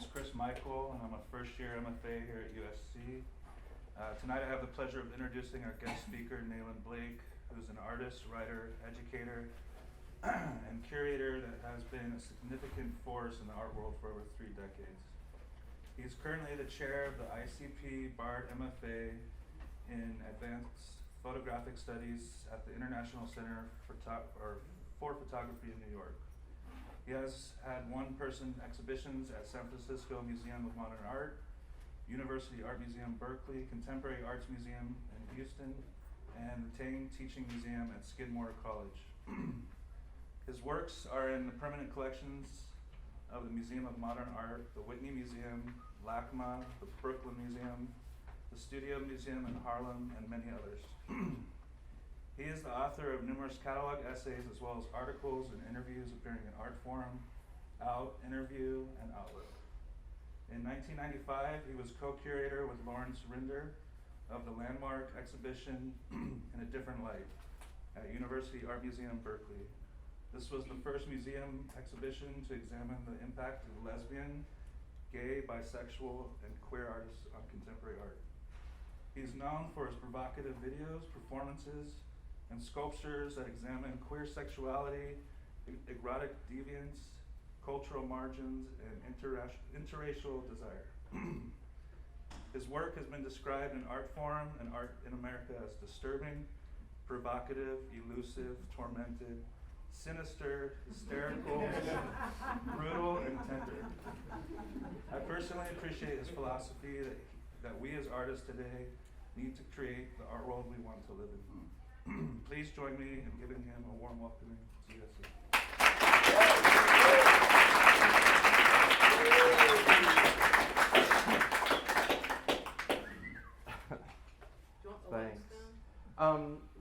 name's Chris Michael, and I'm a first-year MFA here at USC. Tonight I have the pleasure of introducing our guest speaker, Nayland Blake, who's an artist, writer, educator, and curator that has been a significant force in the art world for over 3 decades. He's currently the chair of the ICP BARD MFA in Advanced Photographic Studies at the International Center for Photography in New York. He has had one-person exhibitions at San Francisco Museum of Modern Art, University Art Museum Berkeley, Contemporary Arts Museum in Houston, and the Tang Teaching Museum at Skidmore College. His works are in the permanent collections of the Museum of Modern Art, the Whitney Museum, LACMA, the Brooklyn Museum, the Studio Museum in Harlem, and many others. He is the author of numerous catalog essays as well as articles and interviews appearing in Artforum, Out, Interview, and Outlook. In 1995, he was co-curator with Lawrence Rinder of the landmark exhibition In a Different Light at University Art Museum Berkeley. This was the first museum exhibition to examine the impact of lesbian, gay, bisexual, and queer artists on contemporary art. He's known for his provocative videos, performances, and sculptures that examine queer sexuality, erotic deviance, cultural margins, and interracial desire. His work has been described in Artforum and Art in America as disturbing, provocative, elusive, tormented, sinister, hysterical, brutal, and tender. I personally appreciate his philosophy that we as artists today need to create the art world we want to live in. Please join me in giving him a warm welcome to USC. Thanks.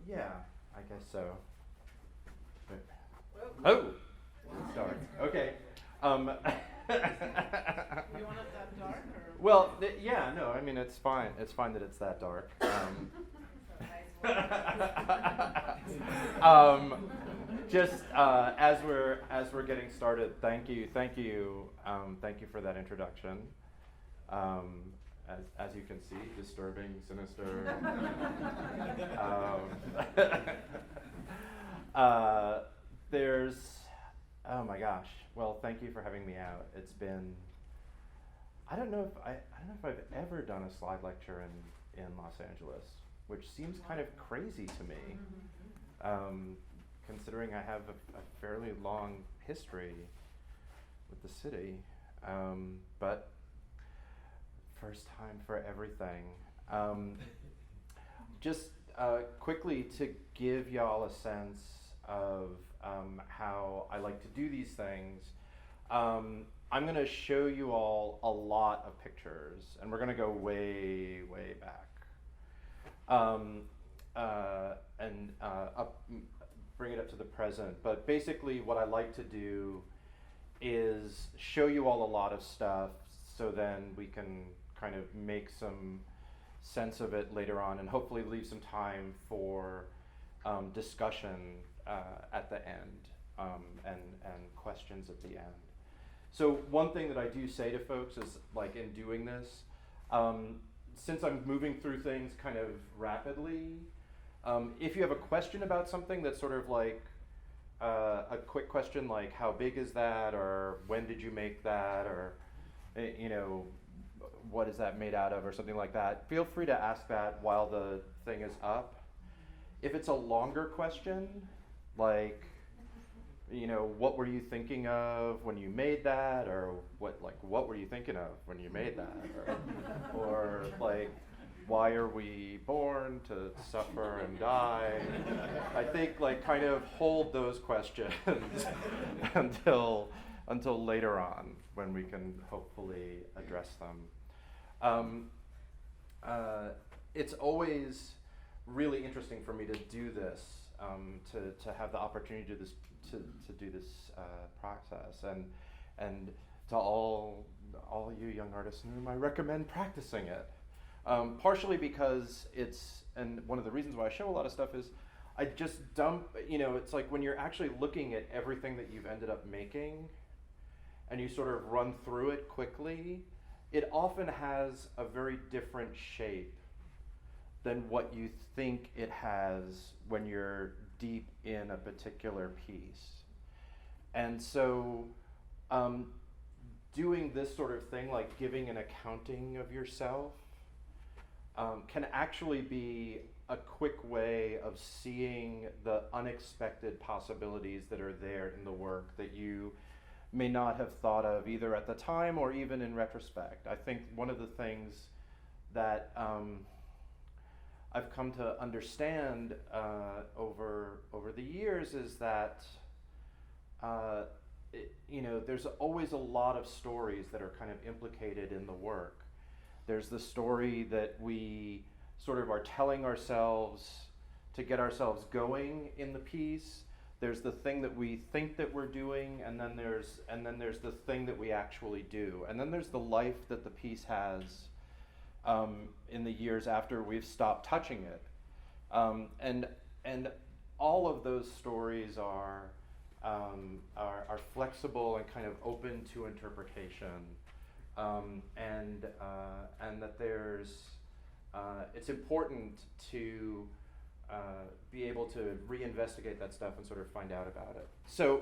Yeah, I guess so. Oh, it's dark. Okay. You want it that dark, or? Well, yeah, no, I mean it's fine. It's fine that it's that dark. Just as we're getting started, thank you for that introduction. As you can see, disturbing, sinister. Oh my gosh. Well, thank you for having me out. It's been, I don't know if I've ever done a slide lecture in Los Angeles, which seems kind of crazy to me, considering I have a fairly long history with the city. But first time for everything. Just quickly to give y'all a sense of how I like to do these things, I'm going to show you all a lot of pictures, and we're going to go way, way back. Bring it up to the present. But basically what I like to do is show you all a lot of stuff so then we can kind of make some sense of it later on and hopefully leave some time for discussion at the end and questions at the end. So one thing that I do say to folks is, like, in doing this, since I'm moving through things kind of rapidly, if you have a question about something that's sort of like a quick question like how big is that, or when did you make that, or what is that made out of, or something like that, feel free to ask that while the thing is up. If it's a longer question, like, what were you thinking of when you made that, or what were you thinking of when you made that, or like, why are we born to suffer and die? I think, like, kind of hold those questions until later on when we can hopefully address them. It's always really interesting for me to do this, to have the opportunity to do this process, and to all you young artists in the room, I recommend practicing it. Partially because and one of the reasons why I show a lot of stuff is I just dump, it's like when you're actually looking at everything that you've ended up making, and you sort of run through it quickly, it often has a very different shape than what you think it has when you're deep in a particular piece. And so doing this sort of thing, like giving an accounting of yourself, can actually be a quick way of seeing the unexpected possibilities that are there in the work that you may not have thought of either at the time or even in retrospect. I think one of the things that I've come to understand over the years is that there's always a lot of stories that are kind of implicated in the work. There's the story that we sort of are telling ourselves to get ourselves going in the piece. There's the thing that we think that we're doing, and then there's the thing that we actually do. And then there's the life that the piece has in the years after we've stopped touching it. And all of those stories are flexible and kind of open to interpretation. And that it's important to be able to reinvestigate that stuff and sort of find out about it. So,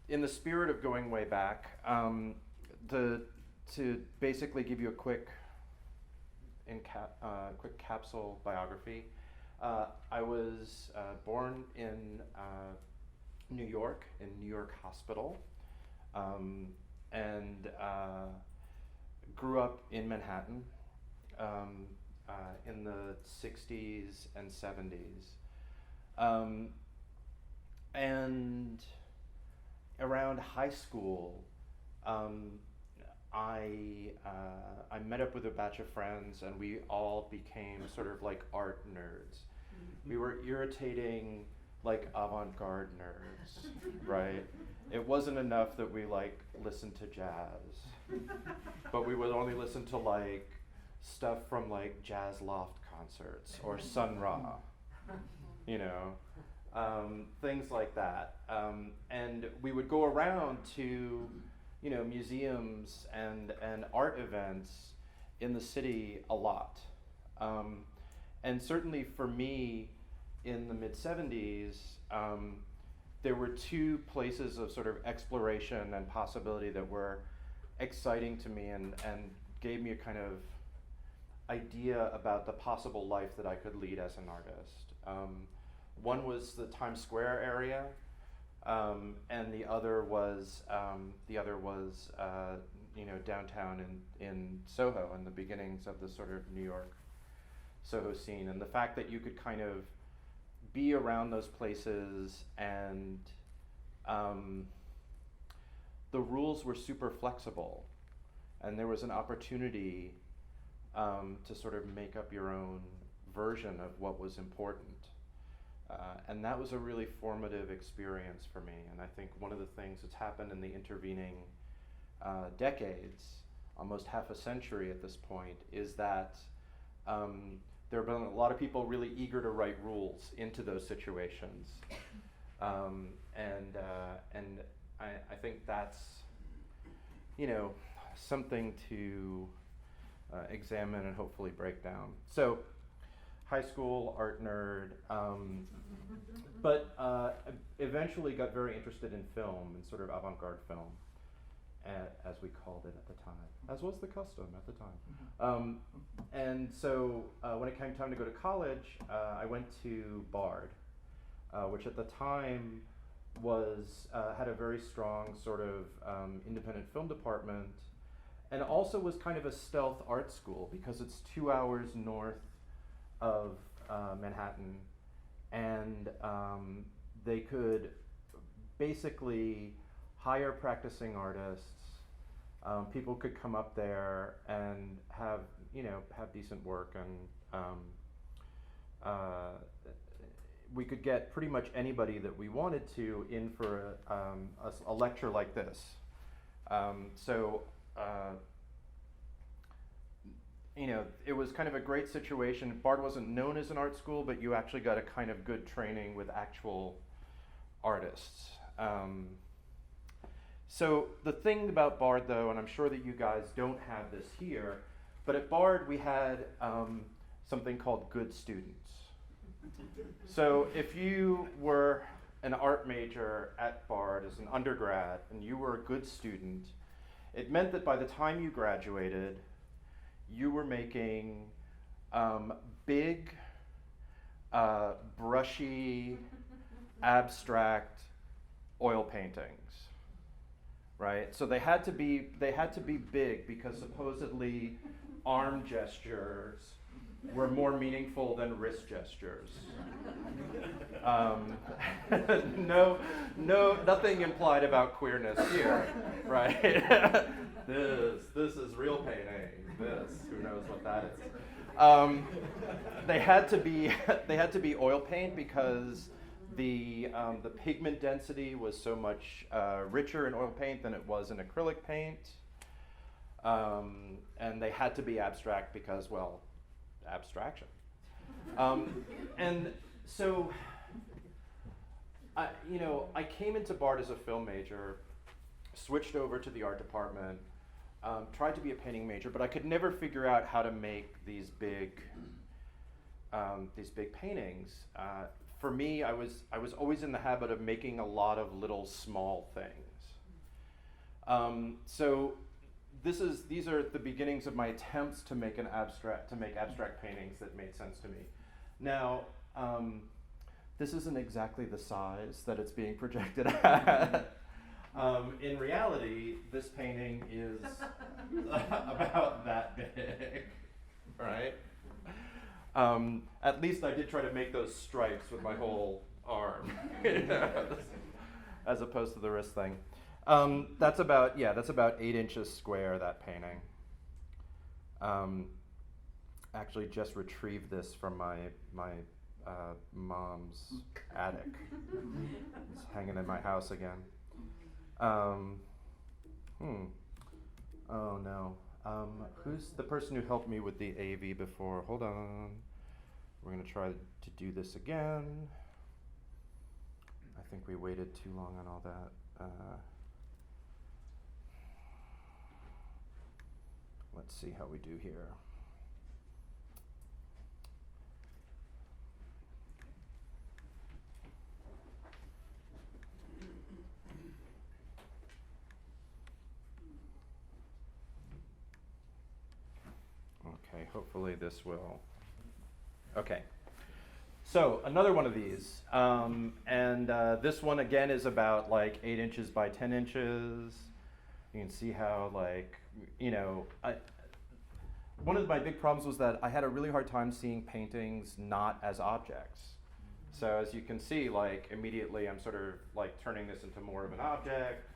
in the spirit of going way back, to basically give you a quick capsule biography, I was born in New York, in New York Hospital, and grew up in Manhattan in the 60s and 70s. And around high school, I met up with a batch of friends, and we all became sort of like art nerds. We were irritating, like, avant-garde nerds, right? It wasn't enough that we like listened to jazz, but we would only listen to like stuff from like jazz loft concerts or Sun Ra, things like that. And we would go around to, museums and art events in the city a lot. And certainly for me, in the mid-70s, there were two places of sort of exploration and possibility that were exciting to me and gave me a kind of idea about the possible life that I could lead as an artist. One was the Times Square area, and the other was downtown in Soho, in the beginnings of the sort of New York Soho scene, and the fact that you could kind of be around those places, and the rules were super flexible, and there was an opportunity to sort of make up your own version of what was important. And that was a really formative experience for me. And I think one of the things that's happened in the intervening decades, almost half a century at this point, is that there have been a lot of people really eager to write rules into those situations. And I think that's, something to examine and hopefully break down. So, high school art nerd, but eventually got very interested in film and sort of avant-garde film, as we called it at the time, as was the custom at the time. And so when it came time to go to college, I went to Bard, which at the time had a very strong sort of independent film department, and also was kind of a stealth art school because it's 2 hours north of Manhattan, and they could basically hire practicing artists. People could come up there and have decent work, and we could get pretty much anybody that we wanted to in for a lecture like this. It was kind of a great situation. Bard wasn't known as an art school, but you actually got a kind of good training with actual artists. So the thing about Bard, though, and I'm sure that you guys don't have this here, but at Bard we had something called good students. So if you were an art major at Bard as an undergrad and you were a good student, it meant that by the time you graduated, you were making big, brushy, abstract oil paintings, right? So they had to be big because supposedly arm gestures were more meaningful than wrist gestures. Nothing implied about queerness here, right? This is real painting. Who knows what that is? They had to be oil paint because the pigment density was so much richer in oil paint than it was in acrylic paint, and they had to be abstract because, well, abstraction. And so, I came into Bard as a film major, switched over to the art department, tried to be a painting major, but I could never figure out how to make these big paintings. For me, I was always in the habit of making a lot of little small things. So these are the beginnings of my attempts to make abstract paintings that made sense to me. Now, this isn't exactly the size that it's being projected at. In reality, this painting is about that big, right? At least I did try to make those stripes with my whole arm, as opposed to the wrist thing. That's about 8 inches square, that painting. Actually just retrieved this from my mom's attic. It's hanging in my house again. Oh no. Who's the person who helped me with the AV before? Hold on. We're gonna try to do this again. I think we waited too long on all that. Let's see how we do here. Okay, hopefully this will. Okay. So another one of these, and this one again is about like 8 inches by 10 inches. You can see how one of my big problems was that I had a really hard time seeing paintings not as objects. So as you can see, like immediately I'm sort of like turning this into more of an object.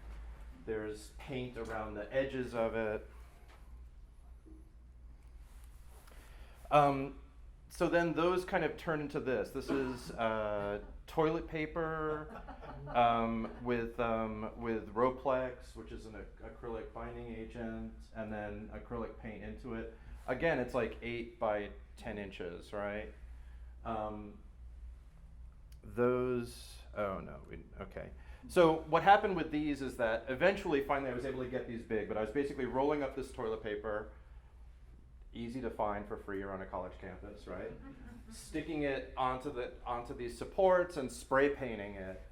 There's paint around the edges of it. So then those kind of turn into this. This is toilet paper with Roplex, which is an acrylic binding agent, and then acrylic paint into it. Again, it's like 8 by 10 inches, right? Okay. So what happened with these is that eventually, finally, I was able to get these big, but I was basically rolling up this toilet paper, easy to find for free or on a college campus, right? Sticking it onto these supports and spray painting it.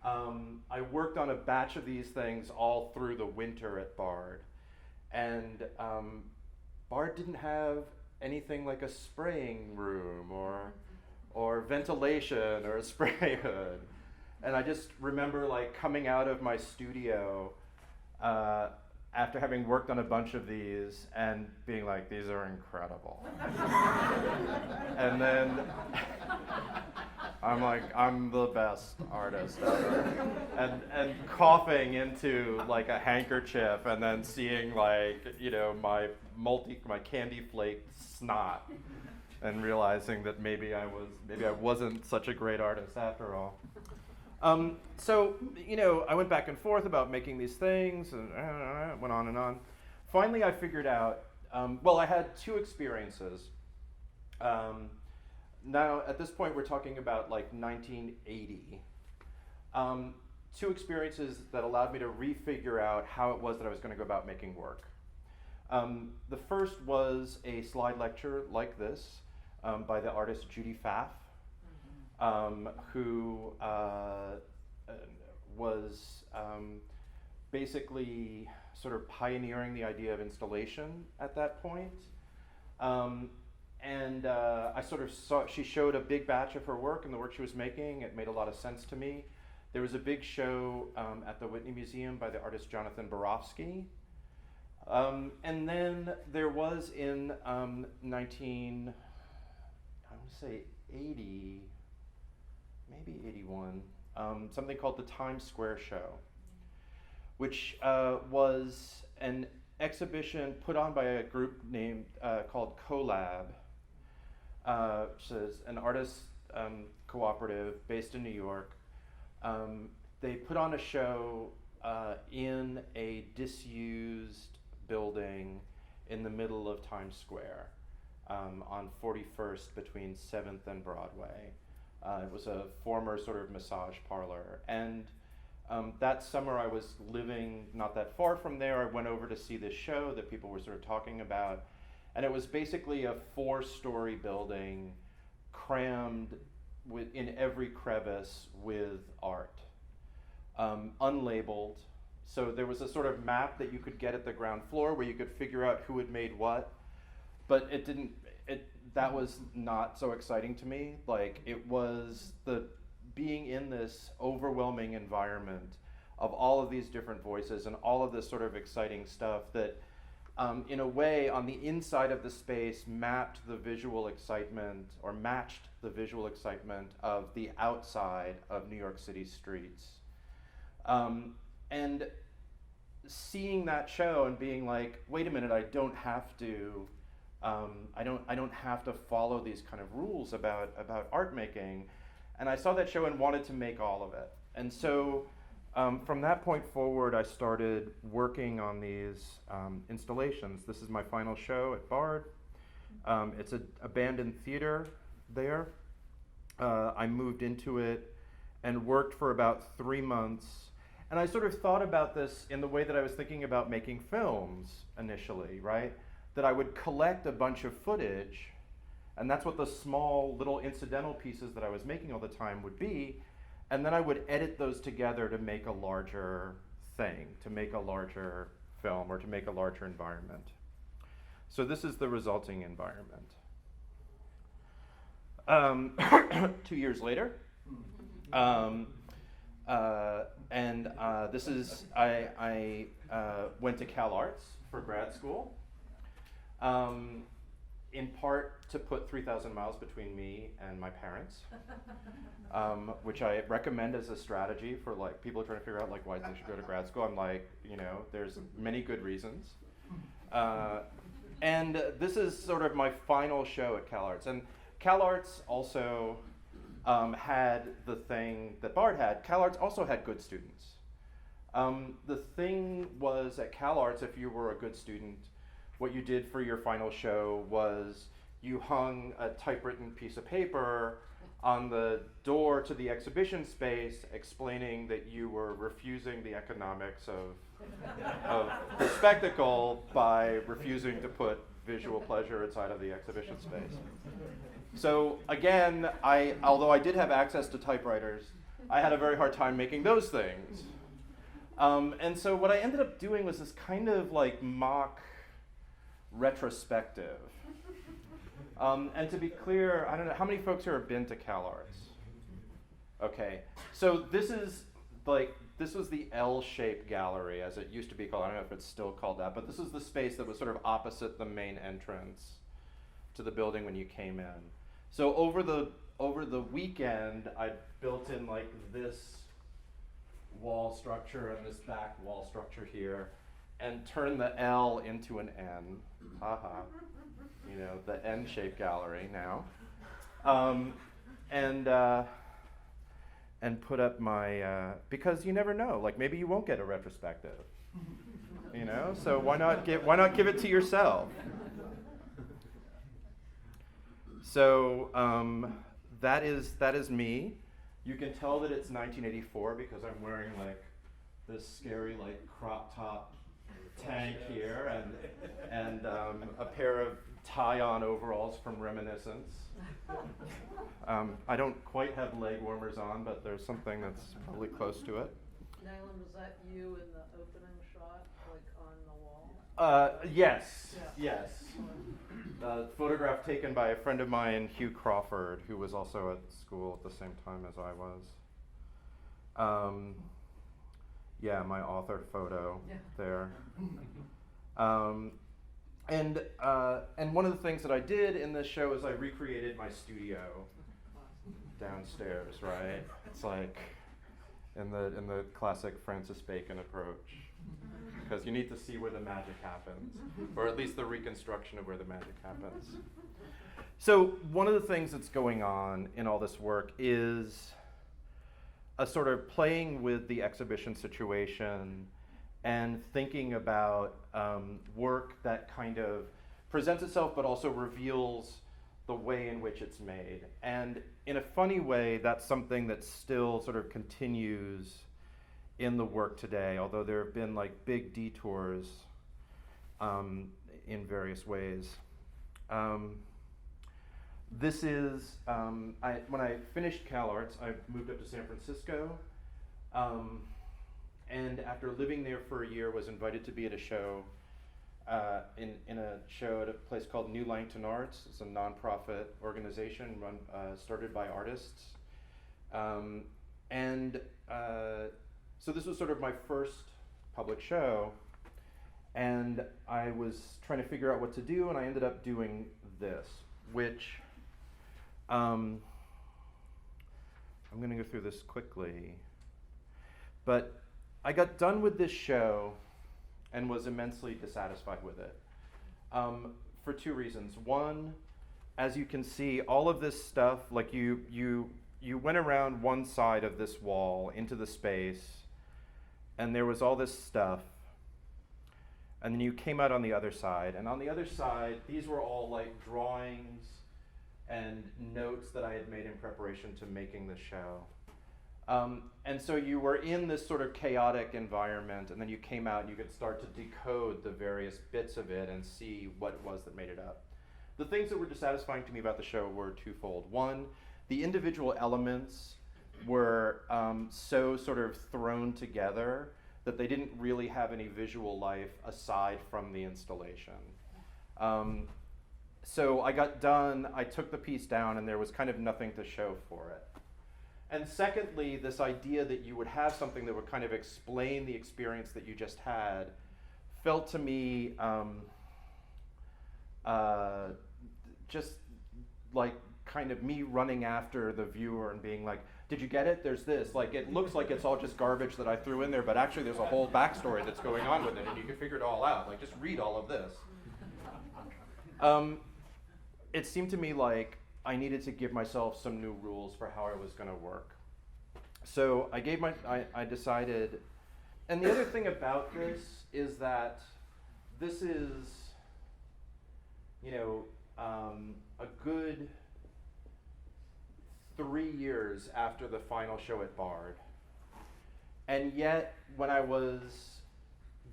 I worked on a batch of these things all through the winter at Bard, and Bard didn't have anything like a spraying room or ventilation or a spray hood. And I just remember like coming out of my studio after having worked on a bunch of these and being like, these are incredible. And then I'm like, I'm the best artist ever. And coughing into like a handkerchief and then seeing like, my candy flaked snot and realizing that maybe I wasn't such a great artist after all. So, I went back and forth about making these things, and it went on and on. Finally, I figured out, I had 2 experiences. Now, at this point, we're talking about like 1980. two experiences that allowed me to refigure out how it was that I was going to go about making work. The first was a slide lecture like this by the artist Judy Pfaff, who was basically sort of pioneering the idea of installation at that point. And I sort of saw, she showed a big batch of her work and the work she was making. It made a lot of sense to me. There was a big show at the Whitney Museum by the artist Jonathan Borofsky. And then there was in 1980, maybe 81, something called the Times Square Show, which was an exhibition put on by a group named called Collab, which is an artist cooperative based in New York. They put on a show in a disused building in the middle of Times Square on 41st between 7th and Broadway. It was a former sort of massage parlor. And that summer I was living not that far from there. I went over to see this show that people were sort of talking about. And it was basically a 4-story building crammed in every crevice with art, unlabeled. So there was a sort of map that you could get at the ground floor where you could figure out who had made what, but that was not so exciting to me. Like, it was being in this overwhelming environment of all of these different voices and all of this sort of exciting stuff that in a way, on the inside of the space, matched the visual excitement of the outside of New York City streets. And seeing that show and being like, wait a minute, I don't have to follow these kind of rules about art making. And I saw that show and wanted to make all of it. And so from that point forward, I started working on these installations. This is my final show at Bard. It's an abandoned theater there. I moved into it and worked for about 3 months. And I sort of thought about this in the way that I was thinking about making films initially, right? That I would collect a bunch of footage, and that's what the small little incidental pieces that I was making all the time would be. And then I would edit those together to make a larger thing, to make a larger film, or to make a larger environment. So this is the resulting environment. 2 years later, this is, I went to Cal Arts for grad school, in part to put 3,000 miles between me and my parents, which I recommend as a strategy for like people trying to figure out like why they should go to grad school. I'm like, there's many good reasons. And this is sort of my final show at Cal Arts. And Cal Arts also had the thing that Bard had. Cal Arts also had good students. The thing was at Cal Arts, if you were a good student, what you did for your final show was you hung a typewritten piece of paper on the door to the exhibition space explaining that you were refusing the economics of the spectacle by refusing to put visual pleasure inside of the exhibition space. So again, although I did have access to typewriters, I had a very hard time making those things. And so what I ended up doing was this kind of like mock retrospective. And to be clear, I don't know, how many folks here have been to Cal Arts? Okay, so this was the L-shaped gallery, as it used to be called. I don't know if it's still called that, but this is the space that was sort of opposite the main entrance to the building when you came in. So over the weekend, I built in like this wall structure and this back wall structure here, and turned the L into an N. Haha. The N-shaped gallery now. And put up my, because you never know, like maybe you won't get a retrospective. So why not give it to yourself? So that is me. You can tell that it's 1984 because I'm wearing like this scary like crop top tank here and a pair of tie-on overalls from Reminiscence. I don't quite have leg warmers on, but there's something that's probably close to it. Nayland, was that you in the opening shot, like on the wall? Yes, Yeah. yes. Photograph taken by a friend of mine, Hugh Crawford, who was also at school at the same time as I was. Yeah, my author photo there. And one of the things that I did in this show is I recreated my studio downstairs, right? It's like in the classic Francis Bacon approach, because you need to see where the magic happens, or at least the reconstruction of where the magic happens. So one of the things that's going on in all this work is a sort of playing with the exhibition situation and thinking about work that kind of presents itself but also reveals the way in which it's made. And in a funny way, that's something that still sort of continues in the work today, although there have been like big detours in various ways. This is, when I finished CalArts, I moved up to San Francisco. And after living there for a year, was invited to be at a show, in a show at a place called New Langton Arts. It's a nonprofit organization run, started by artists. So this was sort of my first public show, and I was trying to figure out what to do, and I ended up doing this, which I'm going to go through this quickly, but I got done with this show and was immensely dissatisfied with it for two reasons. One, as you can see, all of this stuff, like you went around one side of this wall into the space, and there was all this stuff, and then you came out on the other side, and on the other side, these were all like drawings and notes that I had made in preparation to making the show. And so you were in this sort of chaotic environment, and then you came out and you could start to decode the various bits of it and see what it was that made it up. The things that were dissatisfying to me about the show were twofold. One, the individual elements were so sort of thrown together that they didn't really have any visual life aside from the installation. So I got done, I took the piece down, and there was kind of nothing to show for it. And secondly, this idea that you would have something that would kind of explain the experience that you just had felt to me just like kind of me running after the viewer and being like, did you get it? There's this. Like, it looks like it's all just garbage that I threw in there, but actually there's a whole backstory that's going on with it, and you can figure it all out. Like, just read all of this. It seemed to me like I needed to give myself some new rules for how I was going to work. So I decided, and the other thing about this is that this is, a good 3 years after the final show at Bard. And yet, when I was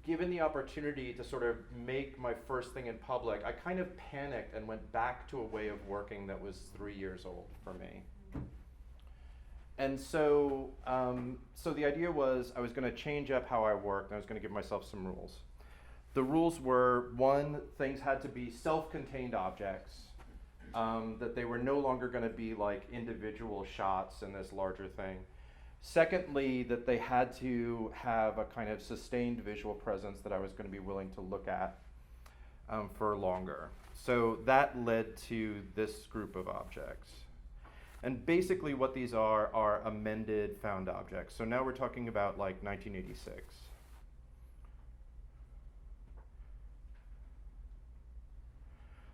given the opportunity to sort of make my first thing in public, I kind of panicked and went back to a way of working that was 3 years old for me. And so, so the idea was I was going to change up how I worked, and I was going to give myself some rules. The rules were, one, things had to be self-contained objects, that they were no longer going to be like individual shots in this larger thing. Secondly, that they had to have a kind of sustained visual presence that I was going to be willing to look at for longer. So that led to this group of objects. And basically what these are amended found objects. So now we're talking about like 1986.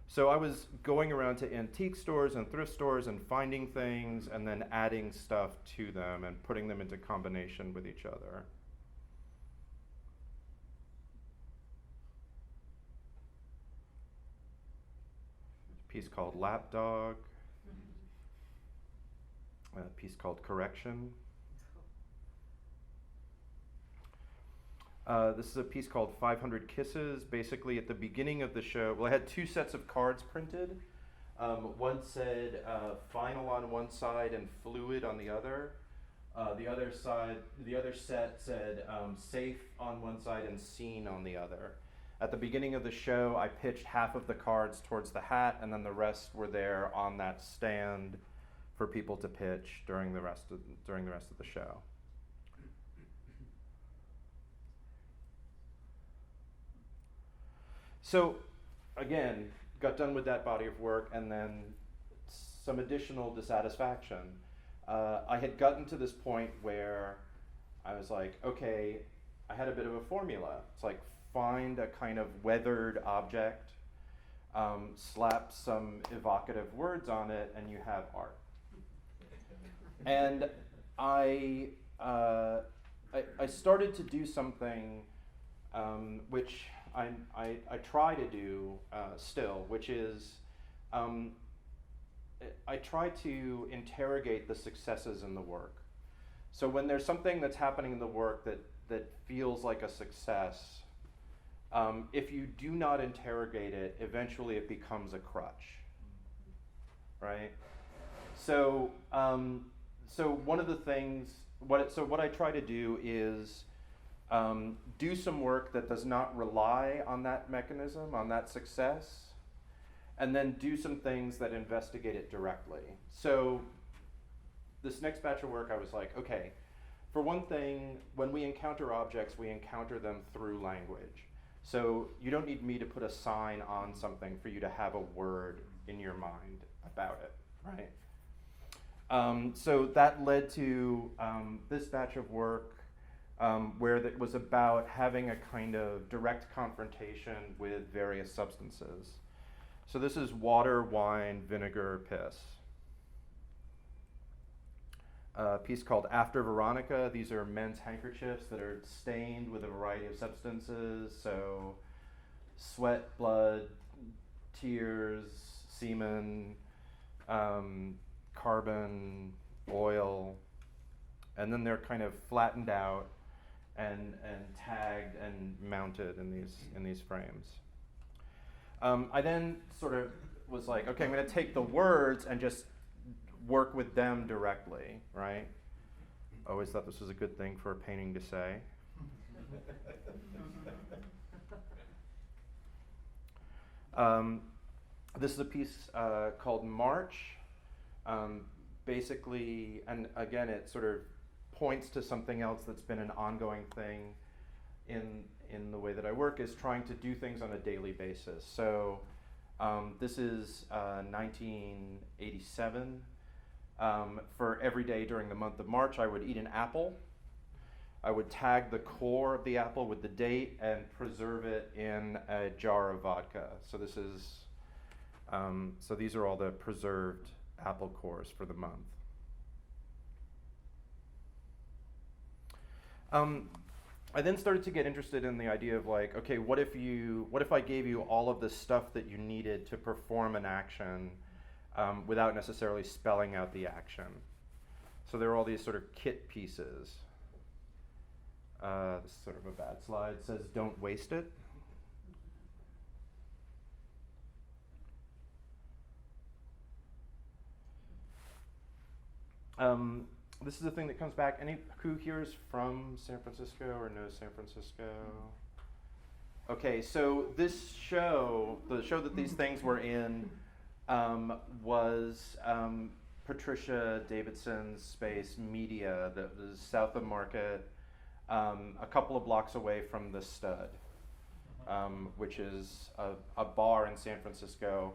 So I was going around to antique stores and thrift stores and finding things and then adding stuff to them and putting them into combination with each other. A piece called Lapdog. a piece called Correction. This is a piece called 500 Kisses. Basically, at the beginning of the show, well, I had two sets of cards printed. One said final on one side and fluid on the other. The other set said safe on one side and scene on the other. At the beginning of the show, I pitched half of the cards towards the hat, and then the rest were there on that stand for people to pitch during the rest of the show. So, again, got done with that body of work, and then some additional dissatisfaction. I had gotten to this point where I was like, okay, I had a bit of a formula. It's like, find a kind of weathered object, slap some evocative words on it, and you have art. And I started to do something which I try to do still, which is I try to interrogate the successes in the work. So when there's something that's happening in the work that feels like a success, if you do not interrogate it, eventually it becomes a crutch, right? So one of the things, what I try to do is do some work that does not rely on that mechanism, on that success, and then do some things that investigate it directly. So this next batch of work, I was like, okay, for one thing, when we encounter objects, we encounter them through language. So you don't need me to put a sign on something for you to have a word in your mind about it, right? So that led to this batch of work where it was about having a kind of direct confrontation with various substances. So this is water, wine, vinegar, piss. A piece called After Veronica. These are men's handkerchiefs that are stained with a variety of substances. So sweat, blood, tears, semen, carbon, oil, and then they're kind of flattened out and tagged and mounted in these frames. I then sort of was like, okay, I'm going to take the words and just work with them directly, right? I always thought this was a good thing for a painting to say. This is a piece called March. Basically, and again, it sort of points to something else that's been an ongoing thing in the way that I work, is trying to do things on a daily basis. So this is 1987. For every day during the month of March, I would eat an apple. I would tag the core of the apple with the date and preserve it in a jar of vodka. So this is, so these are all the preserved apple cores for the month. I then started to get interested in the idea of like, okay, what if I gave you all of the stuff that you needed to perform an action without necessarily spelling out the action? So there are all these sort of kit pieces. This is sort of a bad slide. It says, don't waste it. This is the thing that comes back. Who here is from San Francisco or knows San Francisco? Okay, so this show, the show that these things were in, was Patricia Davidson's space, Media, that was south of Market, a couple of blocks away from the Stud, which is a bar in San Francisco.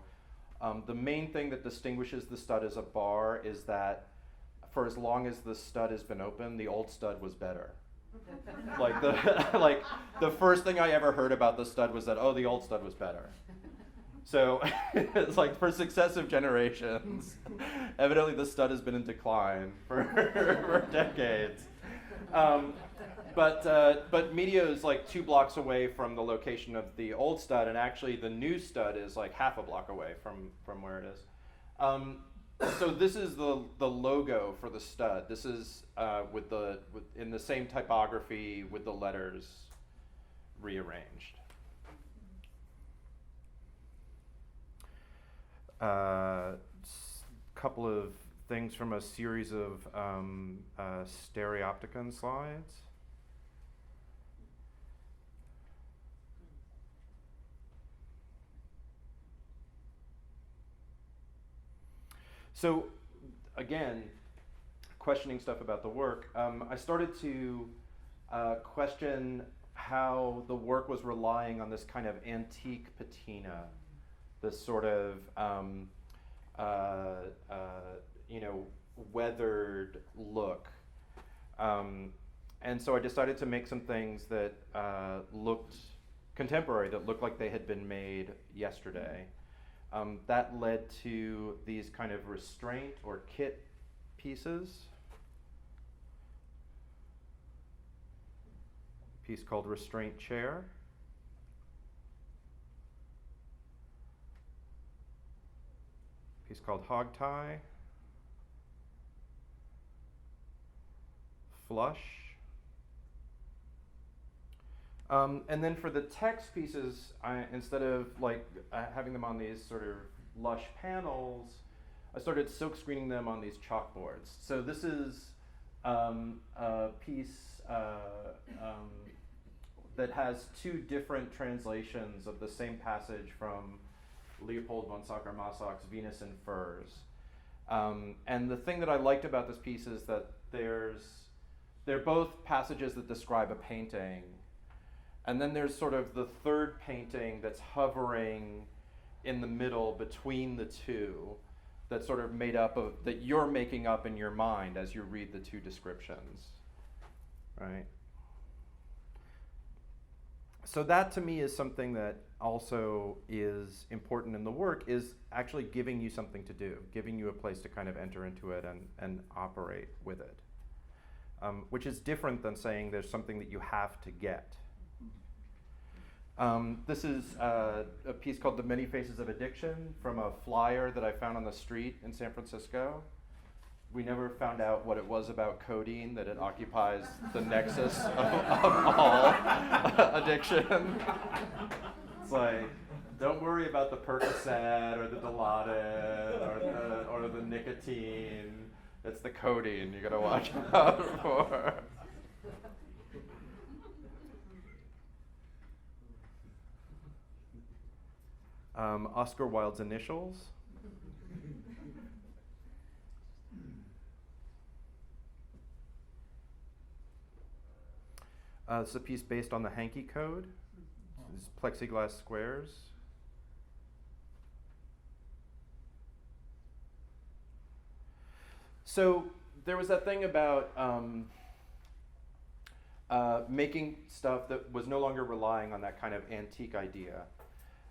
The main thing that distinguishes the Stud as a bar is that for as long as the Stud has been open, the old Stud was better. Like the first thing I ever heard about the Stud was that, oh, the old Stud was better. So it's like for successive generations, evidently the Stud has been in decline for decades. But Media is like 2 blocks away from the location of the old Stud, and actually the new Stud is like half a block away from where it is. So this is the logo for the stud. This is in the same typography with the letters rearranged. Couple of things from a series of stereopticon slides. So, again, questioning stuff about the work, I started to question how the work was relying on this kind of antique patina, this sort of, weathered look. And so I decided to make some things that looked contemporary, that looked like they had been made yesterday. That led to these kind of restraint or kit pieces. A piece called Restraint Chair. A piece called Hog Tie. Flush. And then for the text pieces, instead of having them on these sort of lush panels, I started silk screening them on these chalkboards. So this is a piece that has two different translations of the same passage from Leopold von Sacher-Masoch's Venus in Furs. And the thing that I liked about this piece is that they're both passages that describe a painting. And then there's sort of the third painting that's hovering in the middle between the two, that's sort of made up of, that you're making up in your mind as you read the two descriptions, right? So that to me is something that also is important in the work, is actually giving you something to do, giving you a place to kind of enter into it and operate with it, which is different than saying there's something that you have to get. This is a piece called The Many Faces of Addiction from a flyer that I found on the street in San Francisco. We never found out what it was about codeine, that it occupies the nexus of all addiction. It's like, don't worry about the Percocet or the Dilaudid or the nicotine. It's the codeine you gotta watch out for. Oscar Wilde's initials. It's a piece based on the Hanky Code. These plexiglass squares. So there was that thing about making stuff that was no longer relying on that kind of antique idea.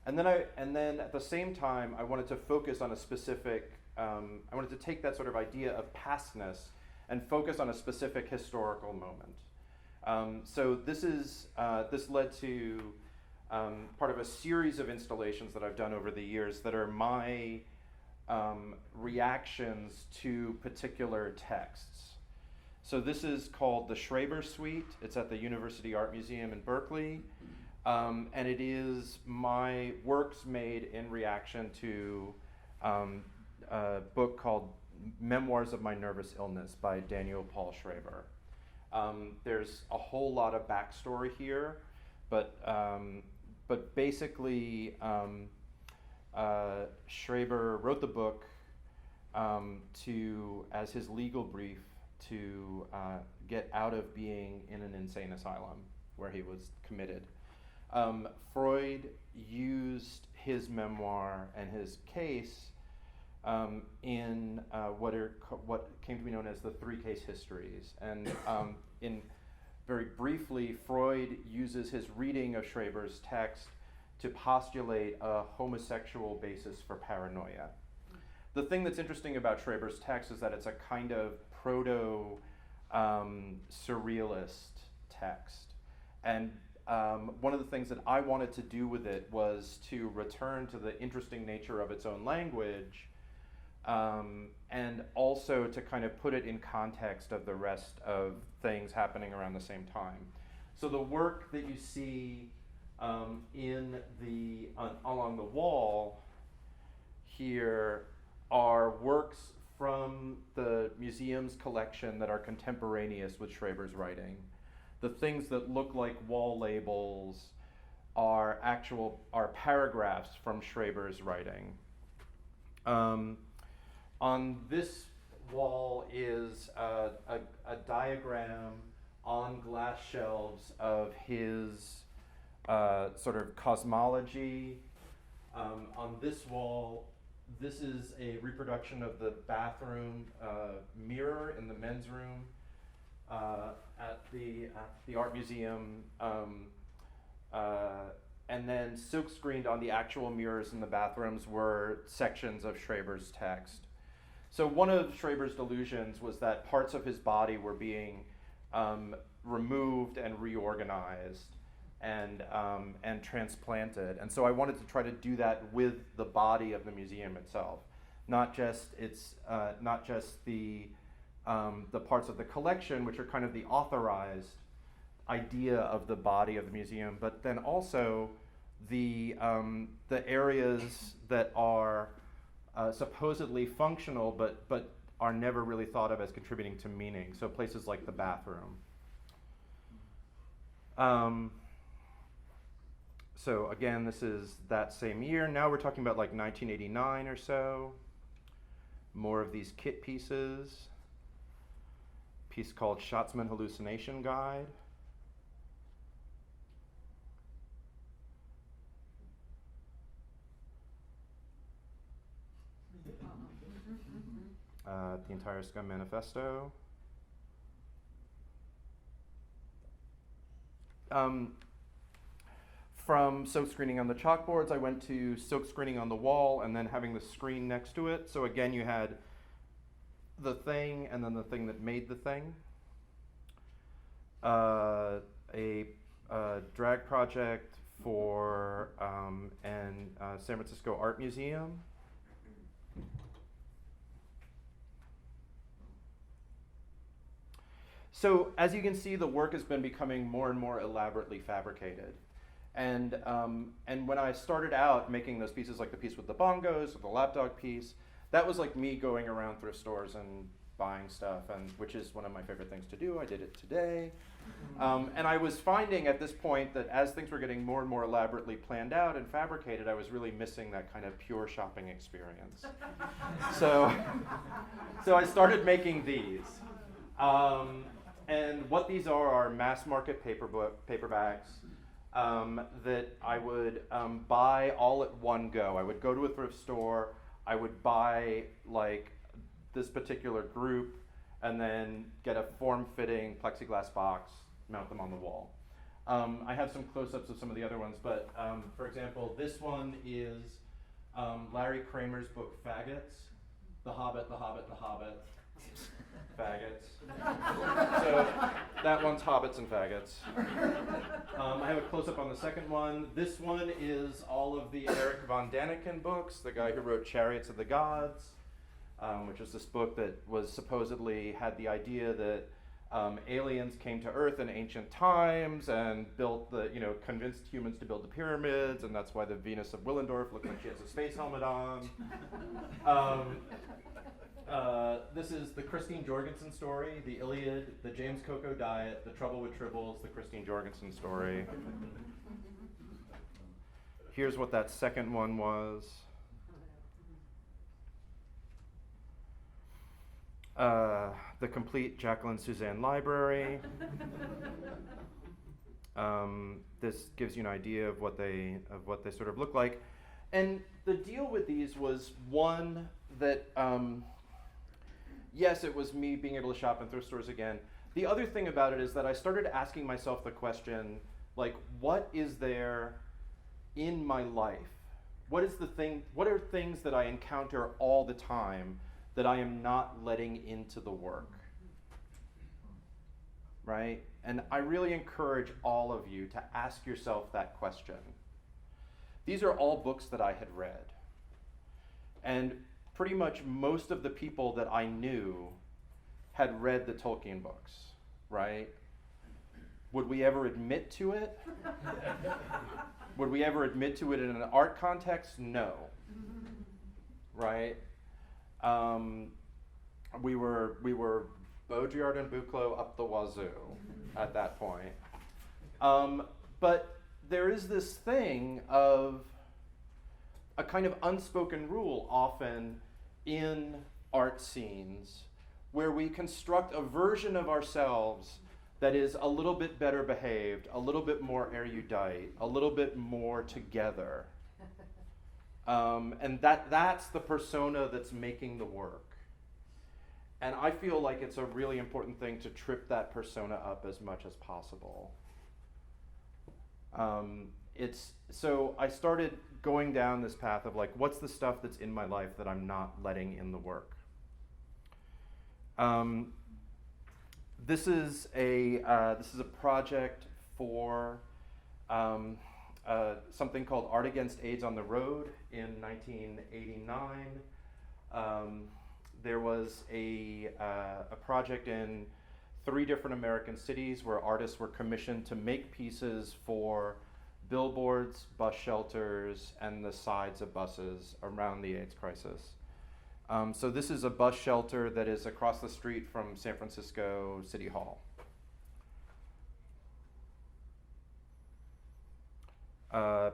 And then at the same time, I wanted to focus on a specific, I wanted to take that sort of idea of pastness and focus on a specific historical moment. So this led to part of a series of installations that I've done over the years that are my reactions to particular texts. So this is called the Philosopher Suite. It's at the University Art Museum in Berkeley. And it is my works made in reaction to a book called Memoirs of My Nervous Illness by Daniel Paul Schreiber. There's a whole lot of backstory here, but basically Schreiber wrote the book as his legal brief to get out of being in an insane asylum where he was committed. Freud used his memoir and his case in what came to be known as the three-case histories. And very briefly, Freud uses his reading of Schreiber's text to postulate a homosexual basis for paranoia. The thing that's interesting about Schreiber's text is that it's a kind of proto-surrealist text. And one of the things that I wanted to do with it was to return to the interesting nature of its own language, and also to kind of put it in context of the rest of things happening around the same time. So the work that you see along the wall here are works from the museum's collection that are contemporaneous with Schreber's writing. The things that look like wall labels are paragraphs from Schreber's writing. On this wall is a diagram on glass shelves of his sort of cosmology. On this wall, this is a reproduction of the bathroom mirror in the men's room at the art museum. And then silk screened on the actual mirrors in the bathrooms were sections of Schreber's text. So one of Schreber's delusions was that parts of his body were being removed and reorganized and transplanted. And so I wanted to try to do that with the body of the museum itself, not just the parts of the collection, which are kind of the authorized idea of the body of the museum, but then also the areas that are supposedly functional, but are never really thought of as contributing to meaning. So places like the bathroom. So again, this is that same year. Now we're talking about like 1989 or so. More of these kit pieces. Piece called Schatzman Hallucination Guide. The entire Scum Manifesto. From silk screening on the chalkboards, I went to silk screening on the wall and then having the screen next to it. So again, you had the thing and then the thing that made the thing. A drag project for San Francisco Art Museum. So as you can see, the work has been becoming more and more elaborately fabricated. And when I started out making those pieces, like the piece with the bongos, or the lapdog piece, that was like me going around thrift stores and buying stuff, and which is one of my favorite things to do. I did it today. And I was finding at this point that as things were getting more and more elaborately planned out and fabricated, I was really missing that kind of pure shopping experience. So I started making these. And what these are mass market paperbacks that I would buy all at one go. I would go to a thrift store, I would buy like this particular group, and then get a form-fitting plexiglass box, mount them on the wall. I have some close-ups of some of the other ones, but for example, this one is Larry Kramer's book Faggots, The Hobbit, The Hobbit, The Hobbit. Faggots. So that one's Hobbits and Faggots. I have a close-up on the second one. This one is all of the Eric von Daniken books, the guy who wrote Chariots of the Gods, which is this book that was supposedly had the idea that aliens came to Earth in ancient times and built convinced humans to build the pyramids, and that's why the Venus of Willendorf looked like she has a space helmet on. This is the Christine Jorgensen story, the Iliad, the James Coco Diet, the Trouble with Tribbles, the Christine Jorgensen story. Here's what that second one was. The complete Jacqueline Suzanne library. This gives you an idea of what they sort of look like. And the deal with these was one that yes, it was me being able to shop in thrift stores again. The other thing about it is that I started asking myself the question, like, what is there in my life? What are things that I encounter all the time that I am not letting into the work? Right? And I really encourage all of you to ask yourself that question. These are all books that I had read. And pretty much most of the people that I knew had read the Tolkien books, right? Would we ever admit to it? Would we ever admit to it in an art context? No. Right? We were Baudrillard and Buclos up the wazoo at that point. But there is this thing of a kind of unspoken rule often in art scenes where we construct a version of ourselves that is a little bit better behaved, a little bit more erudite, a little bit more together. And that's the persona that's making the work. And I feel like it's a really important thing to trip that persona up as much as possible. So I started going down this path of like, what's the stuff that's in my life that I'm not letting in the work? This is a project for something called Art Against AIDS on the Road in 1989. There was a project in 3 different American cities where artists were commissioned to make pieces for billboards, bus shelters, and the sides of buses around the AIDS crisis. So this is a bus shelter that is across the street from San Francisco City Hall.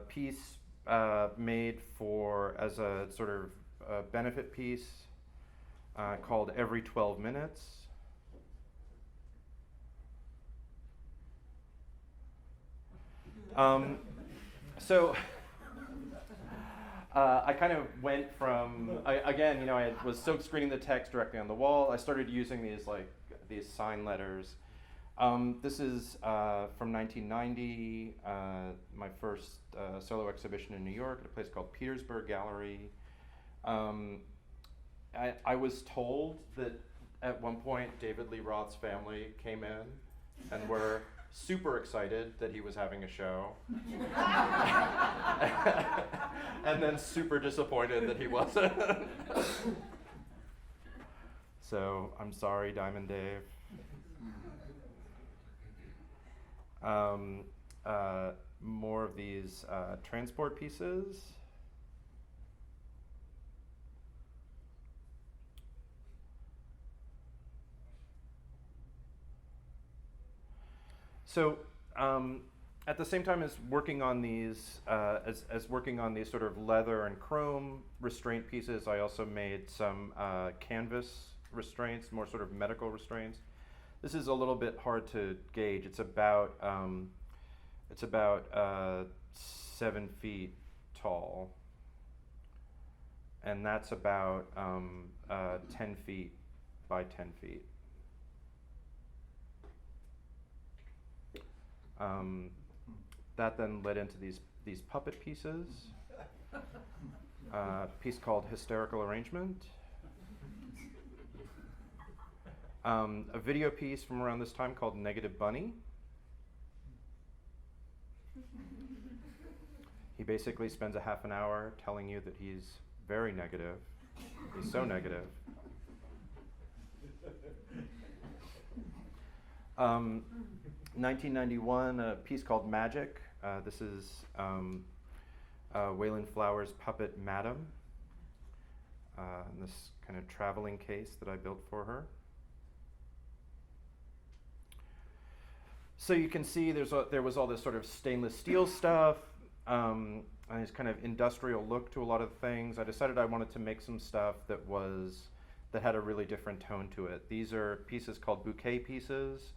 Piece made as a sort of benefit piece called Every 12 Minutes. So I kind of went from, again, I was silk screening the text directly on the wall. I started using these sign letters. This is from 1990, my first solo exhibition in New York at a place called Petersburg Gallery. I was told that at one point David Lee Roth's family came in and were super excited that he was having a show. And then super disappointed that he wasn't. So I'm sorry, Diamond Dave. More of these transport pieces. So at the same time as working on these, as working on these sort of leather and chrome restraint pieces, I also made some canvas restraints, more sort of medical restraints. This is a little bit hard to gauge. It's about 7 feet tall, and that's about 10 feet by 10 feet. That then led into these puppet pieces. A piece called Hysterical Arrangement. A video piece from around this time called Negative Bunny. He basically spends a half an hour telling you that he's very negative. He's so negative. 1991, a piece called Magic. This is Wayland Flowers' puppet Madam, in this kind of traveling case that I built for her. So you can see there was all this sort of stainless steel stuff, and this kind of industrial look to a lot of things. I decided I wanted to make some stuff that had a really different tone to it. These are pieces called Bouquet Pieces.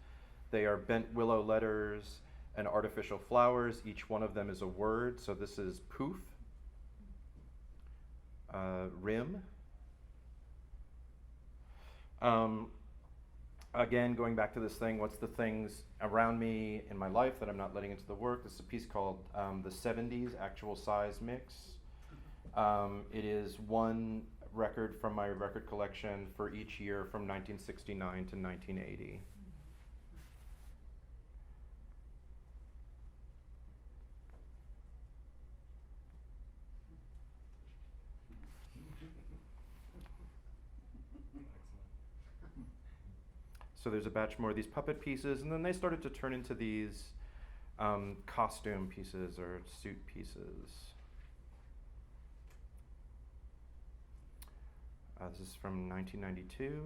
They are bent willow letters and artificial flowers. Each one of them is a word. So this is poof, rim. Again, going back to this thing, what's the things around me in my life that I'm not letting into the work? This is a piece called The 70s Actual Size Mix. It is one record from my record collection for each year from 1969 to 1980. So there's a batch more of these puppet pieces, and then they started to turn into these costume pieces or suit pieces. This is from 1992.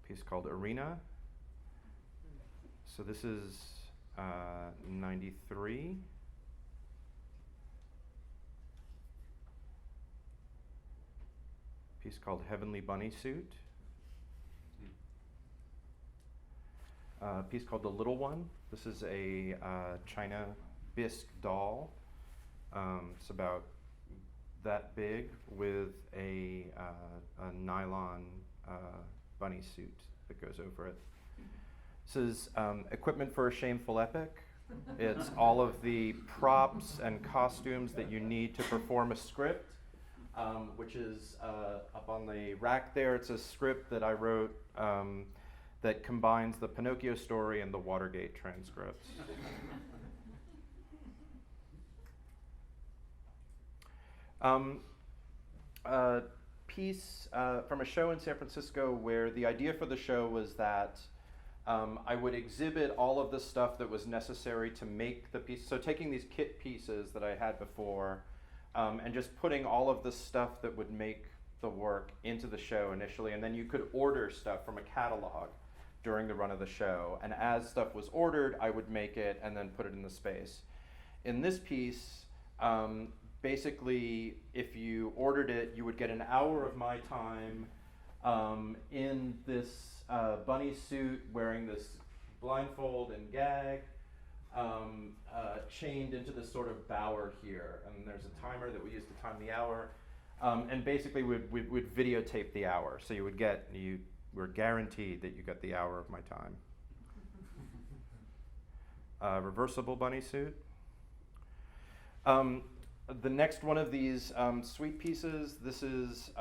A piece called Arena. So this is 93. Piece called Heavenly Bunny Suit. A piece called The Little One. This is a China bisque doll. It's about that big with a nylon bunny suit that goes over it. This is equipment for a shameful epic. It's all of the props and costumes that you need to perform a script, which is up on the rack there. It's a script that I wrote that combines the Pinocchio story and the Watergate transcripts. A piece from a show in San Francisco where the idea for the show was that I would exhibit all of the stuff that was necessary to make the piece. So taking these kit pieces that I had before and just putting all of the stuff that would make the work into the show initially, and then you could order stuff from a catalog during the run of the show. And as stuff was ordered, I would make it and then put it in the space. In this piece, basically, if you ordered it, you would get an hour of my time in this bunny suit, wearing this blindfold and gag, chained into this sort of bower here. And there's a timer that we use to time the hour. And basically, we'd videotape the hour. So you would get, you were guaranteed that you got the hour of my time. Reversible bunny suit. The next one of these suite pieces, this is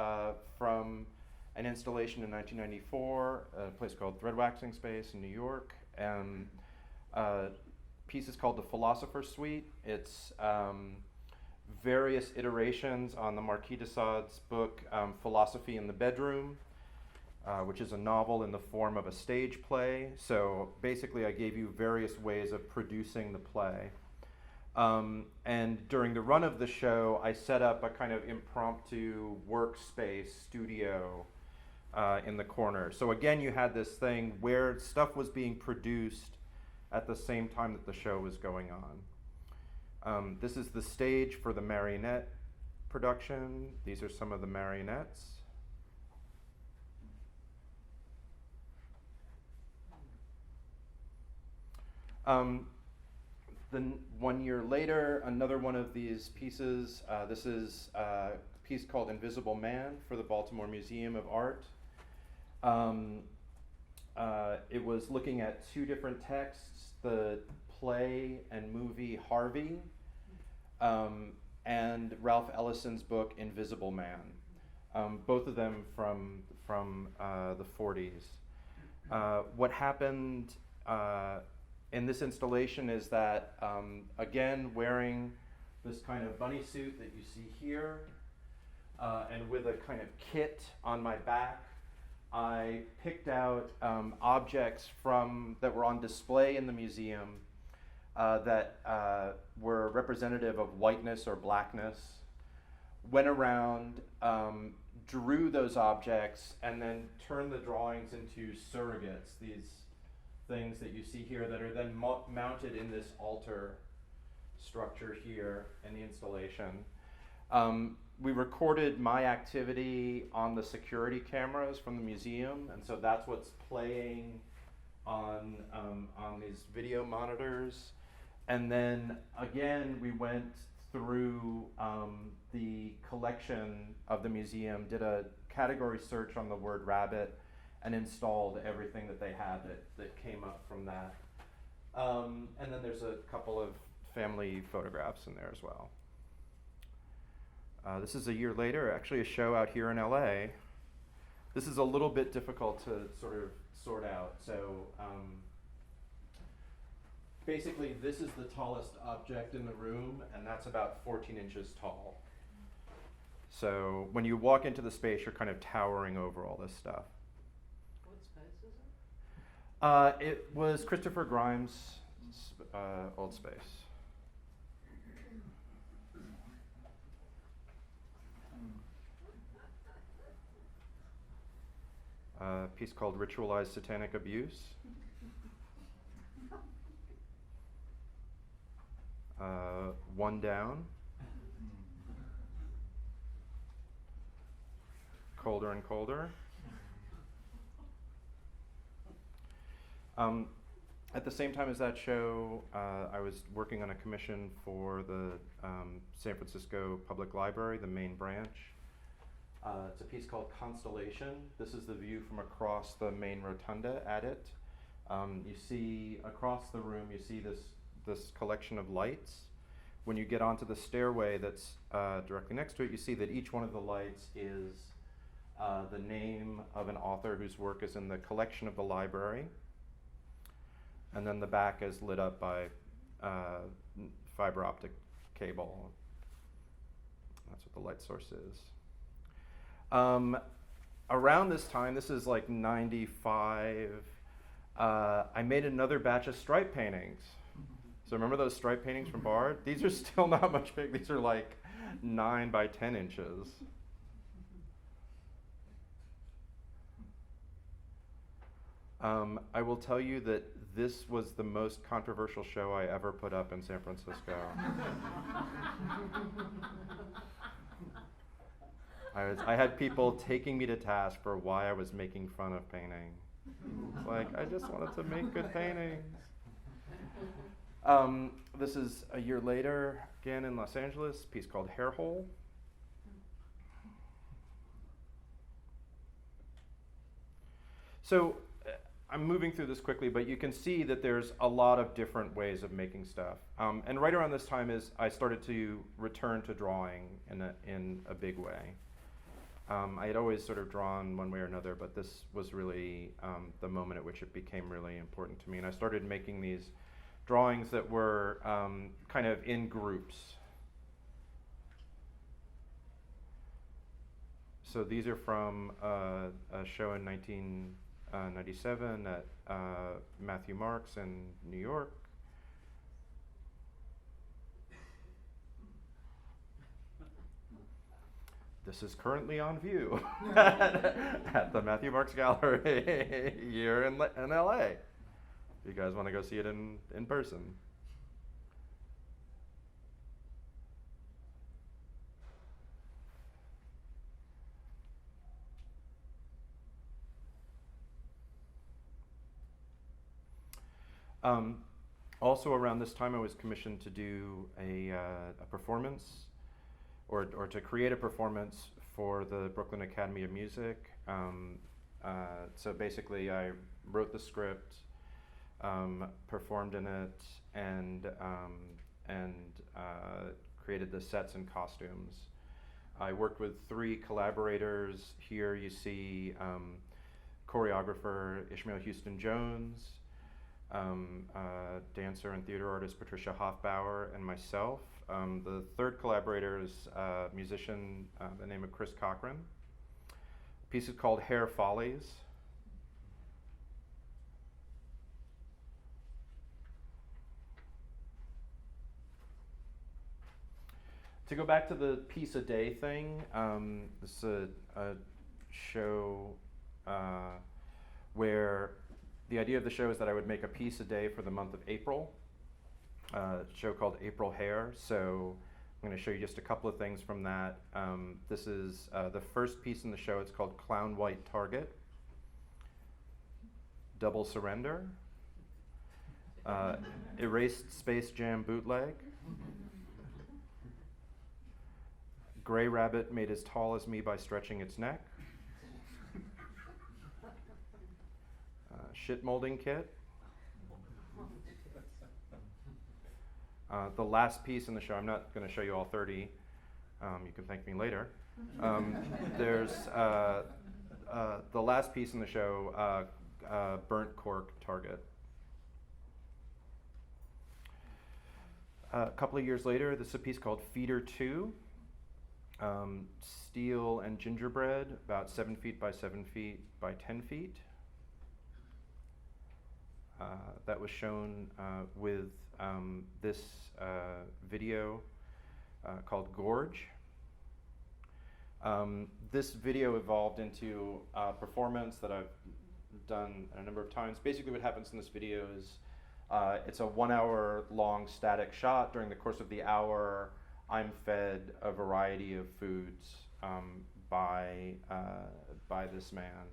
from an installation in 1994, a place called Thread Waxing Space in New York. And piece is called the Philosopher Suite. It's various iterations on the Marquis de Sade's book, Philosophy in the Bedroom, which is a novel in the form of a stage play. So basically I gave you various ways of producing the play. And during the run of the show, I set up a kind of impromptu workspace studio in the corner. So again, you had this thing where stuff was being produced at the same time that the show was going on. This is the stage for the marionette production. These are some of the marionettes. Then 1 year later, another one of these pieces. This is a piece called Invisible Man for the Baltimore Museum of Art. It was looking at two different texts, the play and movie Harvey, and Ralph Ellison's book Invisible Man, both of them from the 40s. What happened in this installation is that, again, wearing this kind of bunny suit that you see here, and with a kind of kit on my back, I picked out objects that were on display in the museum that were representative of whiteness or blackness, went around, drew those objects, and then turned the drawings into surrogates, these things that you see here that are then mounted in this altar structure here in the installation. We recorded my activity on the security cameras from the museum, and so that's what's playing on these video monitors. And then again, we went through the collection of the museum, did a category search on the word rabbit, and installed everything that they had that came up from that. And then there's a couple of family photographs in there as well. This is a year later, actually a show out here in LA. This is a little bit difficult to sort out. So basically this is the tallest object in the room, and that's about 14 inches tall. So when you walk into the space, you're kind of towering over all this stuff. What space is it? It was Christopher Grimes' old space. A piece called Ritualized Satanic Abuse. One Down. Colder and Colder. At the same time as that show, I was working on a commission for the San Francisco Public Library, the main branch. It's a piece called Constellation. This is the view from across the main rotunda at it. You see across the room, you see this collection of lights. When you get onto the stairway that's directly next to it, you see that each one of the lights is the name of an author whose work is in the collection of the library. And then the back is lit up by fiber optic cable. That's what the light source is. Around this time, this is like 95, I made another batch of stripe paintings. So remember those stripe paintings from Bard? These are still not much big. These are like 9 by 10 inches. I will tell you that this was the most controversial show I ever put up in San Francisco. I had people taking me to task for why I was making fun of painting. It's like, I just wanted to make good paintings. This is a year later, again in Los Angeles, a piece called Hair Hole. So I'm moving through this quickly, but you can see that there's a lot of different ways of making stuff. And right around this time is I started to return to drawing in a big way. I had always sort of drawn one way or another, but this was really the moment at which it became really important to me. And I started making these drawings that were kind of in groups. So these are from a show in 1997 at Matthew Mark's in New York. This is currently on view at the Matthew Mark's Gallery here in LA. If you guys want to go see it in person. Also around this time I was commissioned to do a performance or to create a performance for the Brooklyn Academy of Music. So basically I wrote the script, performed in it, and created the sets and costumes. I worked with 3 collaborators. Here you see choreographer Ishmael Houston Jones, dancer and theater artist Patricia Hofbauer, and myself. The third collaborator is a musician by the name of Chris Cochran. The piece is called Hair Follies. To go back to the piece a day thing, this is a show where the idea of the show is that I would make a piece a day for the month of April. A show called April Hair. So I'm going to show you just a couple of things from that. This is the first piece in the show. It's called Clown White Target. Double Surrender. Erased Space Jam Bootleg. Gray Rabbit Made as Tall as Me by Stretching Its Neck. Shit Molding Kit. The last piece in the show, I'm not going to show you all 30. You can thank me later. There's the last piece in the show, Burnt Cork Target. A couple of years later, this is a piece called Feeder 2. Steel and gingerbread, about 7 feet by 7 feet by 10 feet. That was shown with this video called Gorge. This video evolved into a performance that I've done a number of times. Basically what happens in this video is it's a 1 hour long static shot. During the course of the hour, I'm fed a variety of foods by this man.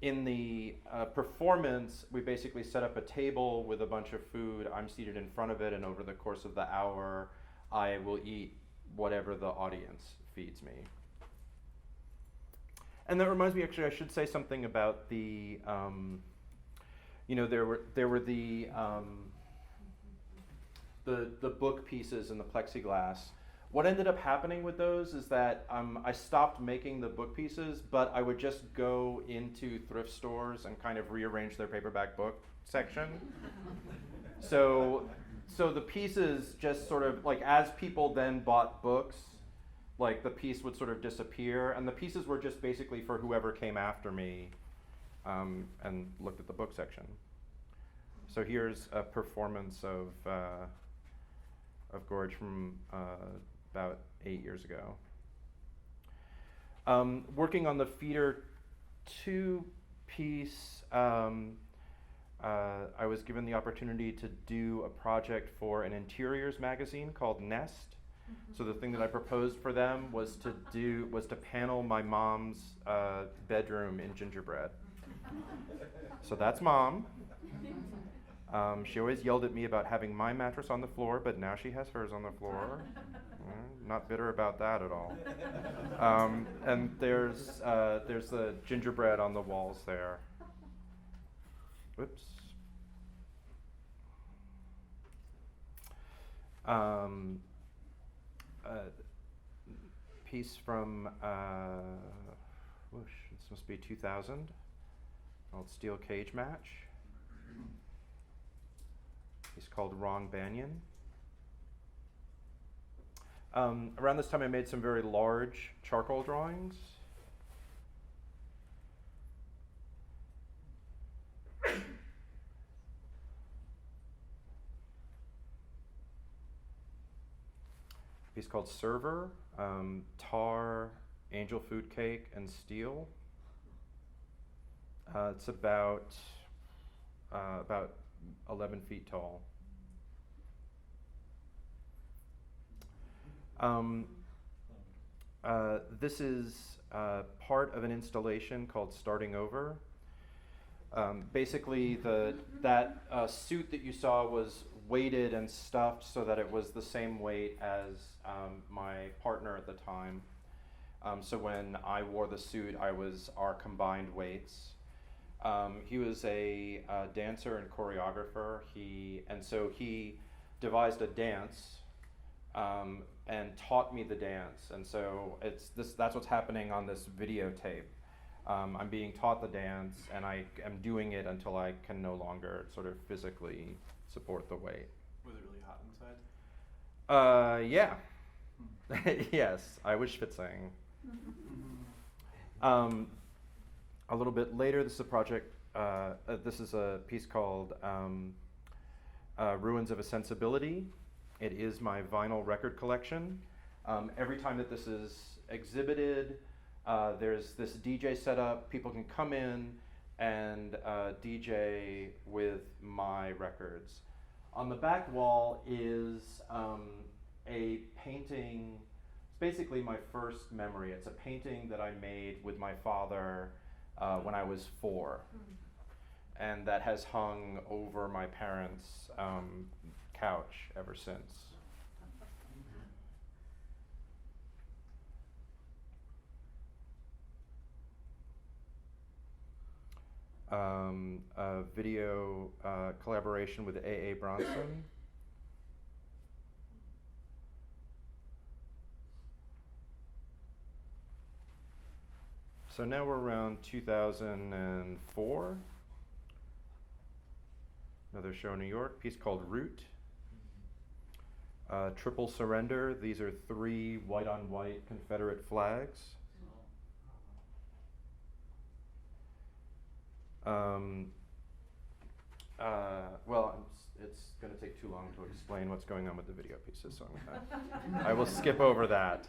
In the performance, we basically set up a table with a bunch of food. I'm seated in front of it, and over the course of the hour, I will eat whatever the audience feeds me. And that reminds me, actually, I should say something about the, there were the book pieces in the plexiglass. What ended up happening with those is that I stopped making the book pieces, but I would just go into thrift stores and kind of rearrange their paperback book section. So the pieces just sort of, like, as people then bought books, like, the piece would sort of disappear, and the pieces were just basically for whoever came after me and looked at the book section. So here's a performance of Gorge from about 8 years ago. Working on the Feeder 2 piece, I was given the opportunity to do a project for an interiors magazine called Nest. So the thing that I proposed for them was to panel my mom's bedroom in gingerbread. So that's Mom. She always yelled at me about having my mattress on the floor, but now she has hers on the floor. Not bitter about that at all. And there's the gingerbread on the walls there. Whoops. Piece from, this must be 2000, called Steel Cage Match. Piece called Wrong Banyan. Around this time I made some very large charcoal drawings. Piece called Server, tar, angel food cake, and steel. It's about 11 feet tall. This is part of an installation called Starting Over. Basically, that suit that you saw was weighted and stuffed so that it was the same weight as my partner at the time. So when I wore the suit, I was our combined weights. He was a dancer and choreographer. So he devised a dance and taught me the dance. And so that's what's happening on this videotape. I'm being taught the dance, and I am doing it until I can no longer sort of physically support the weight. Was it really hot inside? Yeah. Yes, I was schwitzing. A little bit later, this is a project, this is a piece called Ruins of a Sensibility. It is my vinyl record collection. Every time that this is exhibited, there's this DJ setup. People can come in and DJ with my records. On the back wall is a painting. It's basically my first memory. It's a painting that I made with my father when I was 4. And that has hung over my parents' couch ever since. A video collaboration with A.A. Bronson. So now we're around 2004. Another show in New York, piece called Root. Triple Surrender. These are 3 white-on-white Confederate flags. It's going to take too long to explain what's going on with the video pieces, so I will skip over that.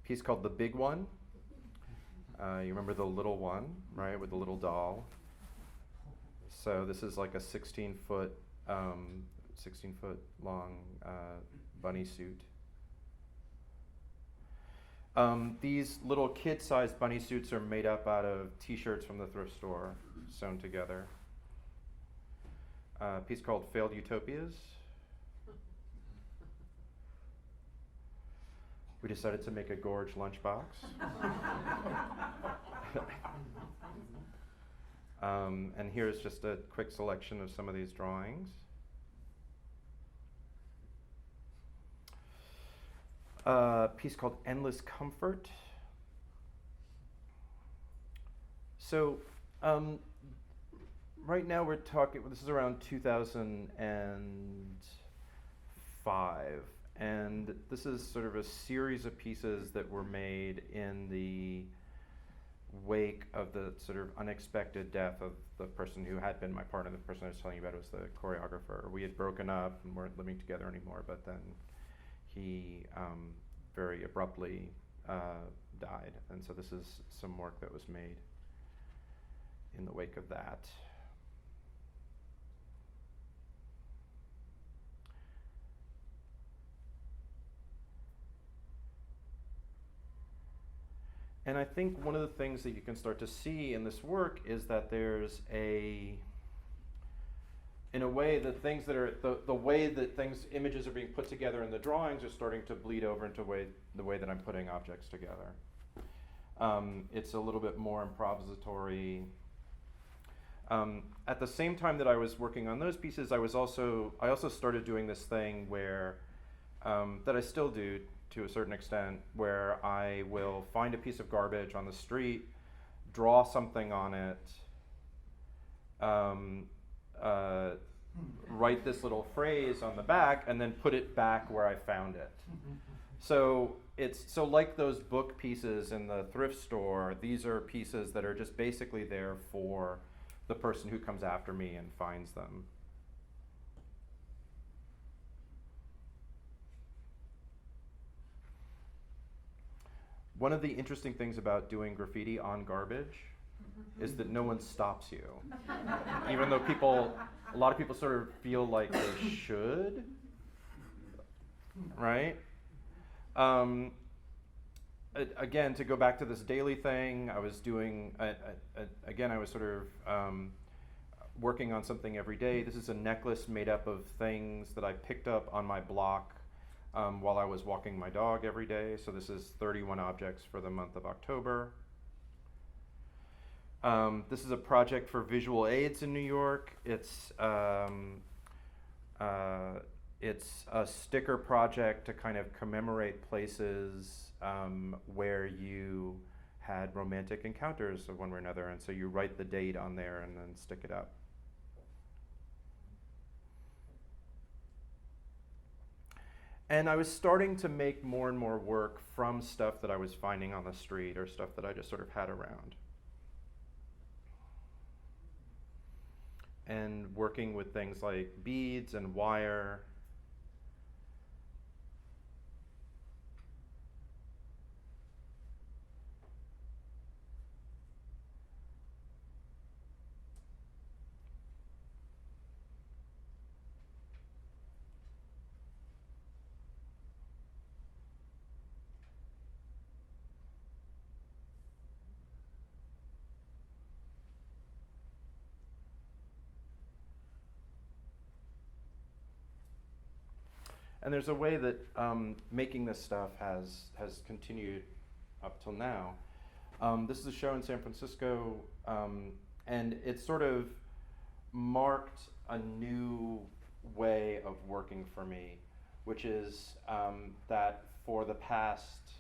Piece called The Big One. You remember the little one, right, with the little doll? So this is like a 16-foot long bunny suit. These little kid-sized bunny suits are made up out of t-shirts from the thrift store, sewn together. A piece called Failed Utopias. We decided to make a gorge lunchbox. And here's just a quick selection of some of these drawings. A piece called Endless Comfort. So right now we're talking, this is around 2005, and this is sort of a series of pieces that were made in the wake of the sort of unexpected death of the person who had been my partner. The person I was telling you about was the choreographer. We had broken up and weren't living together anymore, but then he very abruptly died. And so this is some work that was made in the wake of that. And I think one of the things that you can start to see in this work is that there's in a way, the things that are, the way that images are being put together in the drawings are starting to bleed over into the way that I'm putting objects together. It's a little bit more improvisatory. At the same time that I was working on those pieces, I also started doing this thing where, that I still do to a certain extent, where I will find a piece of garbage on the street, draw something on it, write this little phrase on the back, and then put it back where I found it. So it's like those book pieces in the thrift store. These are pieces that are just basically there for the person who comes after me and finds them. One of the interesting things about doing graffiti on garbage is that no one stops you. Even though a lot of people sort of feel like they should, right? Again, to go back to this daily thing, I was doing, again, I was sort of working on something every day. This is a necklace made up of things that I picked up on my block while I was walking my dog every day. So this is 31 objects for the month of October. This is a project for visual aids in New York. It's a sticker project to kind of commemorate places where you had romantic encounters of one way or another, and so you write the date on there and then stick it up. And I was starting to make more and more work from stuff that I was finding on the street or stuff that I just sort of had around. And working with things like beads and wire. And there's a way that making this stuff has continued up till now. This is a show in San Francisco, and it sort of marked a new way of working for me, which is that for the past,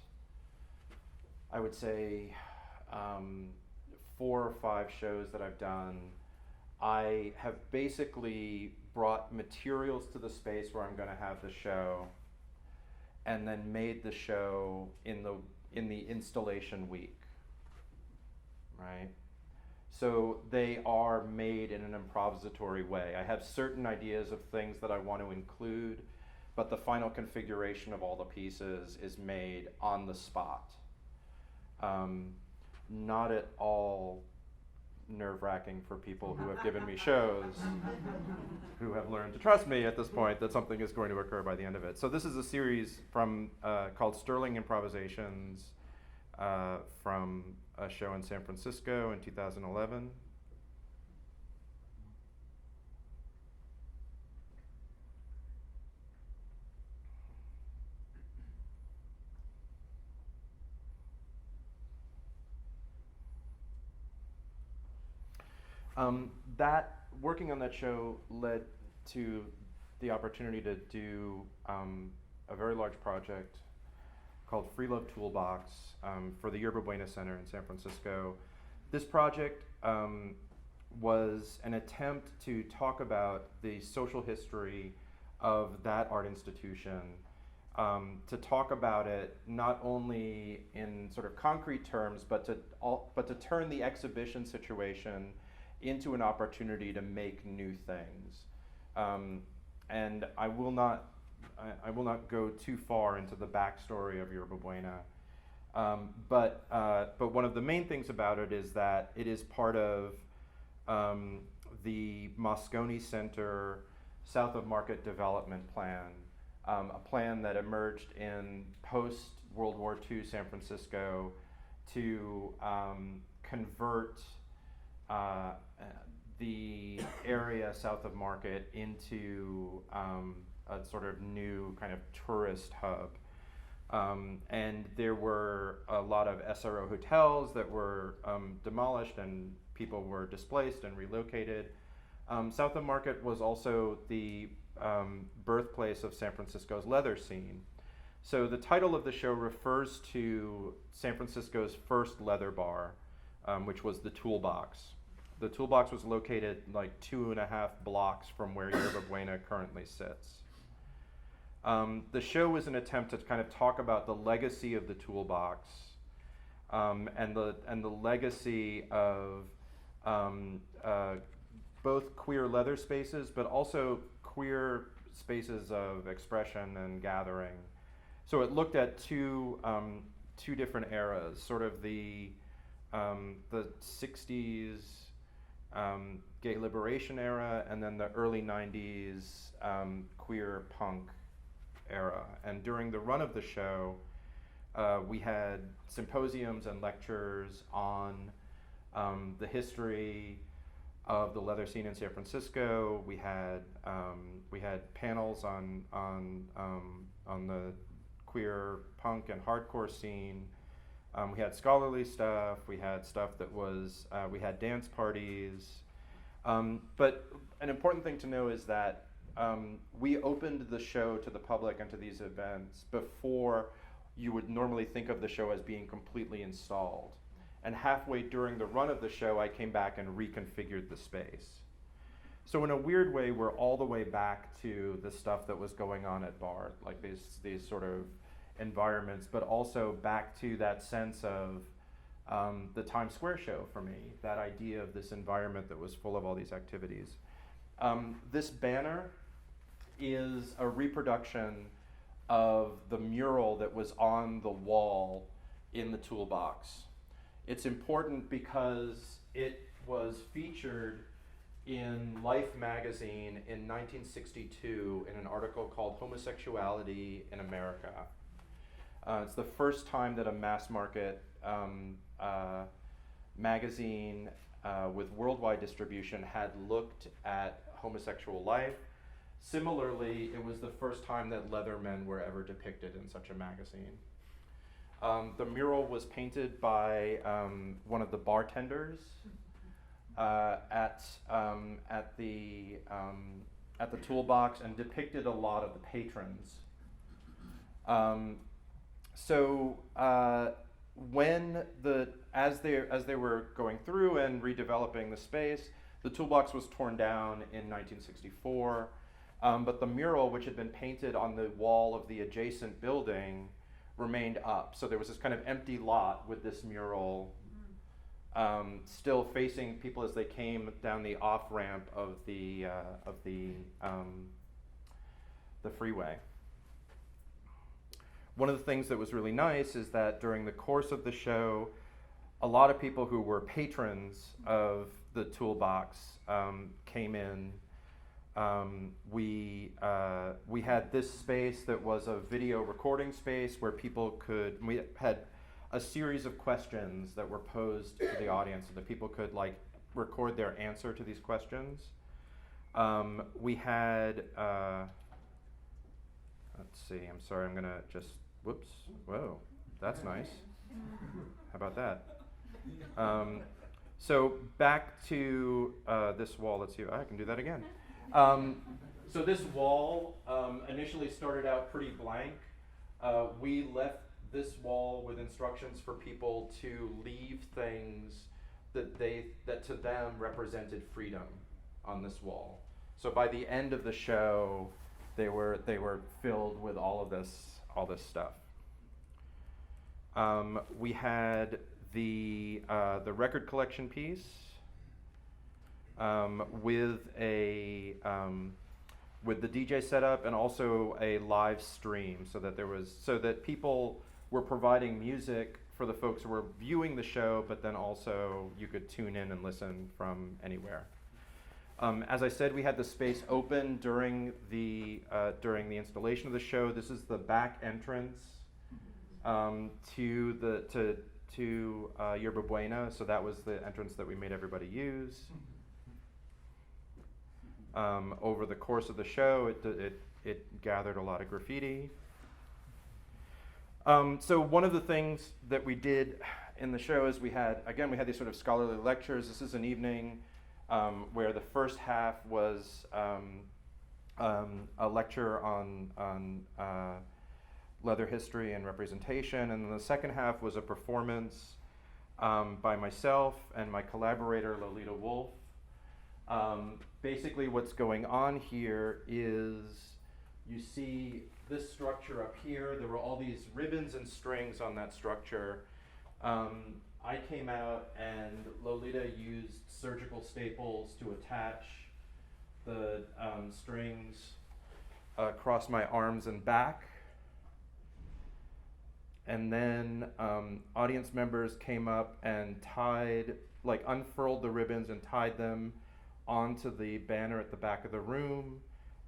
I would say, 4 or 5 shows that I've done, I have basically brought materials to the space where I'm going to have the show, and then made the show in the installation week, right? So they are made in an improvisatory way. I have certain ideas of things that I want to include, but the final configuration of all the pieces is made on the spot. Not at all nerve-wracking for people who have given me shows, who have learned to trust me at this point that something is going to occur by the end of it. So this is a series from called Sterling Improvisations from a show in San Francisco in 2011. Working on that show led to the opportunity to do a very large project called Free Love Toolbox for the Yerba Buena Center in San Francisco. This project was an attempt to talk about the social history of that art institution, to talk about it not only in sort of concrete terms, but to turn the exhibition situation into an opportunity to make new things. And I will not go too far into the backstory of Yerba Buena, but one of the main things about it is that it is part of the Moscone Center South of Market Development Plan, a plan that emerged in post-World War II San Francisco to convert the area south of Market into a sort of new kind of tourist hub. And there were a lot of SRO hotels that were demolished and people were displaced and relocated. South of Market was also the birthplace of San Francisco's leather scene. So the title of the show refers to San Francisco's first leather bar, which was the Toolbox. The Toolbox was located like 2.5 blocks from where Yerba Buena currently sits. The show was an attempt to kind of talk about the legacy of the Toolbox, and the legacy of both queer leather spaces, but also queer spaces of expression and gathering. So it looked at two different eras, sort of the 60s gay liberation era, and then the early 90s queer punk era. And during the run of the show, we had symposiums and lectures on the history of the leather scene in San Francisco. We had panels on the queer punk and hardcore scene. We had scholarly stuff. We had stuff that was we had dance parties. But an important thing to know is that we opened the show to the public and to these events before you would normally think of the show as being completely installed. And halfway during the run of the show, I came back and reconfigured the space. So in a weird way, we're all the way back to the stuff that was going on at BART, like these sort of environments, but also back to that sense of the Times Square show for me, that idea of this environment that was full of all these activities. This banner is a reproduction of the mural that was on the wall in the Toolbox. It's important because it was featured in Life magazine in 1962 in an article called Homosexuality in America. It's the first time that a mass market magazine with worldwide distribution had looked at homosexual life. Similarly, it was the first time that Leathermen were ever depicted in such a magazine. The mural was painted by one of the bartenders at the Toolbox and depicted a lot of the patrons. As they were going through and redeveloping the space, The toolbox was torn down in 1964, but the mural, which had been painted on the wall of the adjacent building, remained up. So there was this kind of empty lot with this mural still facing people as they came down the off-ramp of the freeway. One of the things that was really nice is that during the course of the show, a lot of people who were patrons of the toolbox came in. We had this space that was a video recording space where people could, we had a series of questions that were posed to the audience so that people could like record their answer to these questions. We had, let's see, I'm sorry, I'm gonna just, whoops, whoa, that's nice. How about that? So back to this wall, let's see, I can do that again. So this wall initially started out pretty blank. We left this wall with instructions for people to leave things that to them represented freedom on this wall. So by the end of the show, they were filled with all this stuff. We had the record collection piece with the DJ setup and also a live stream, so that people were providing music for the folks who were viewing the show, but then also you could tune in and listen from anywhere. As I said, we had the space open during the installation of the show. This is the back entrance to Yerba Buena, so that was the entrance that we made everybody use. Over the course of the show, it gathered a lot of graffiti. So one of the things that we did in the show is we had these sort of scholarly lectures. This is an evening where the first half was a lecture on leather history and representation, and then the second half was a performance by myself and my collaborator Lolita Wolf. Basically what's going on here is you see this structure up here. There were all these ribbons and strings on that structure. I came out and Lolita used surgical staples to attach the strings across my arms and back. And then audience members came up and unfurled the ribbons and tied them onto the banner at the back of the room.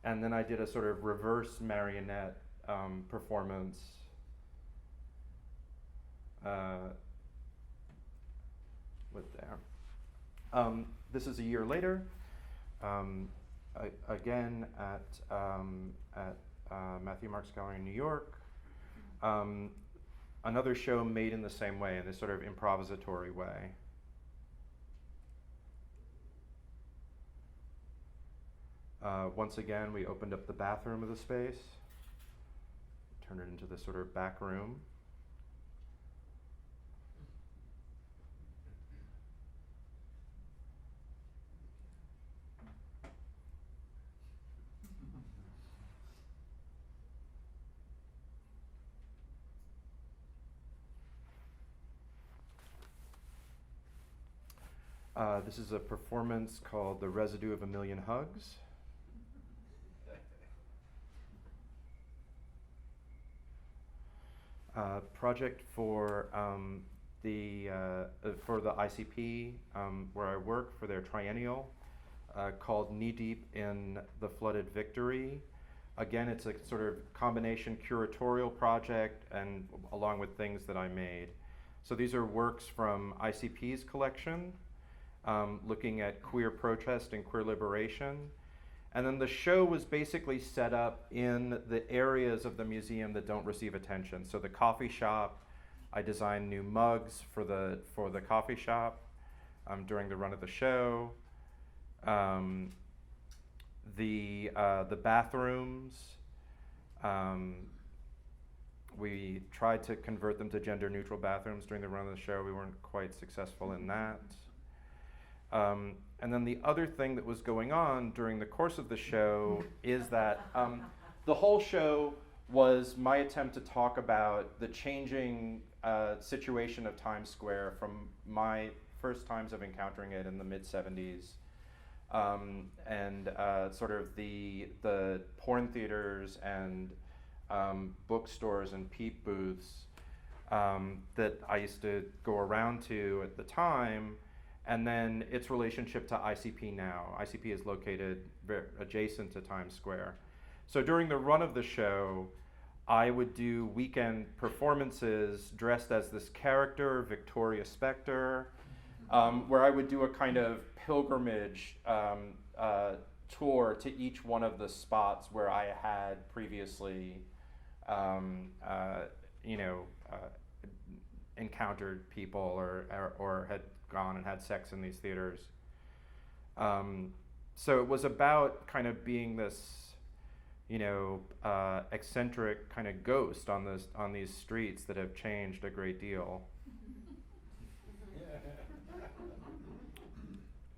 And then I did a sort of reverse marionette performance with there. This is a year later, again at Matthew Marks Gallery in New York. Another show made in the same way, in this sort of improvisatory way. Once again, we opened up the bathroom of the space, turned it into this sort of back room. This is a performance called The Residue of a Million Hugs. Project for the ICP where I work for their triennial called Knee Deep in the Flooded Victory. Again, it's a sort of combination curatorial project and along with things that I made. So these are works from ICP's collection, looking at queer protest and queer liberation. And then the show was basically set up in the areas of the museum that don't receive attention. So the coffee shop, I designed new mugs for the coffee shop during the run of the show. The bathrooms, we tried to convert them to gender neutral bathrooms during the run of the show. We weren't quite successful in that. And then the other thing that was going on during the course of the show is that the whole show was my attempt to talk about the changing situation of Times Square from my first times of encountering it in the mid-70s, and sort of the porn theaters and bookstores and peep booths that I used to go around to at the time, and then its relationship to ICP now. ICP is located adjacent to Times Square. So during the run of the show, I would do weekend performances dressed as this character, Victoria Spector, where I would do a kind of pilgrimage tour to each one of the spots where I had previously, encountered people or had gone and had sex in these theaters. So it was about kind of being this, eccentric kind of ghost on these streets that have changed a great deal.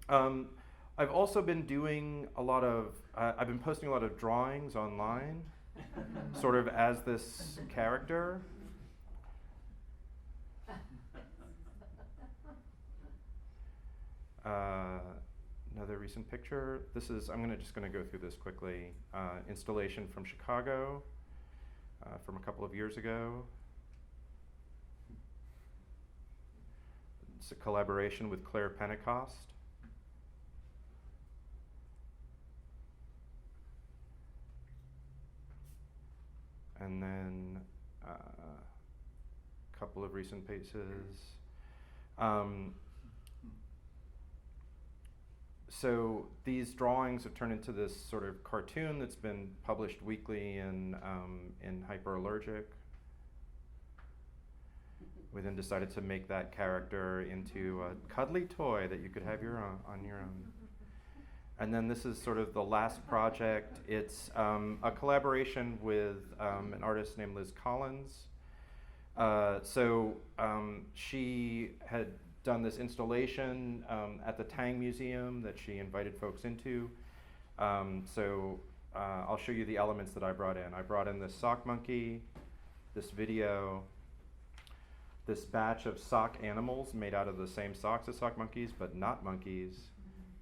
I've also been doing I've been posting a lot of drawings online, sort of as this character. Another recent picture. I'm just gonna go through this quickly. Installation from Chicago, from a couple of years ago. It's a collaboration with Claire Pentecost. And then a couple of recent pieces. So these drawings have turned into this sort of cartoon that's been published weekly in Hyperallergic. We then decided to make that character into a cuddly toy that you could have on your own. And then this is sort of the last project. It's a collaboration with an artist named Liz Collins. She had done this installation at the Tang Museum that she invited folks into. I'll show you the elements that I brought in. I brought in this sock monkey, this video, this batch of sock animals made out of the same socks as sock monkeys, but not monkeys,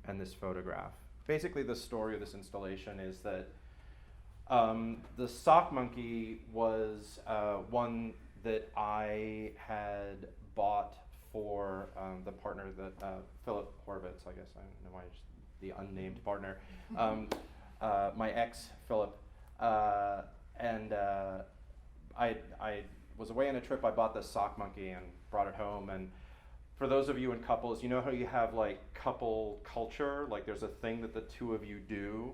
and this photograph. Basically, the story of this installation is that the sock monkey was one that I had bought for the partner that Philip Horvitz, I guess I don't know why it's the unnamed partner, my ex Philip, and I was away on a trip. I bought this sock monkey and brought it home. And for those of you in couples, you know how you have like couple culture, like there's a thing that the two of you do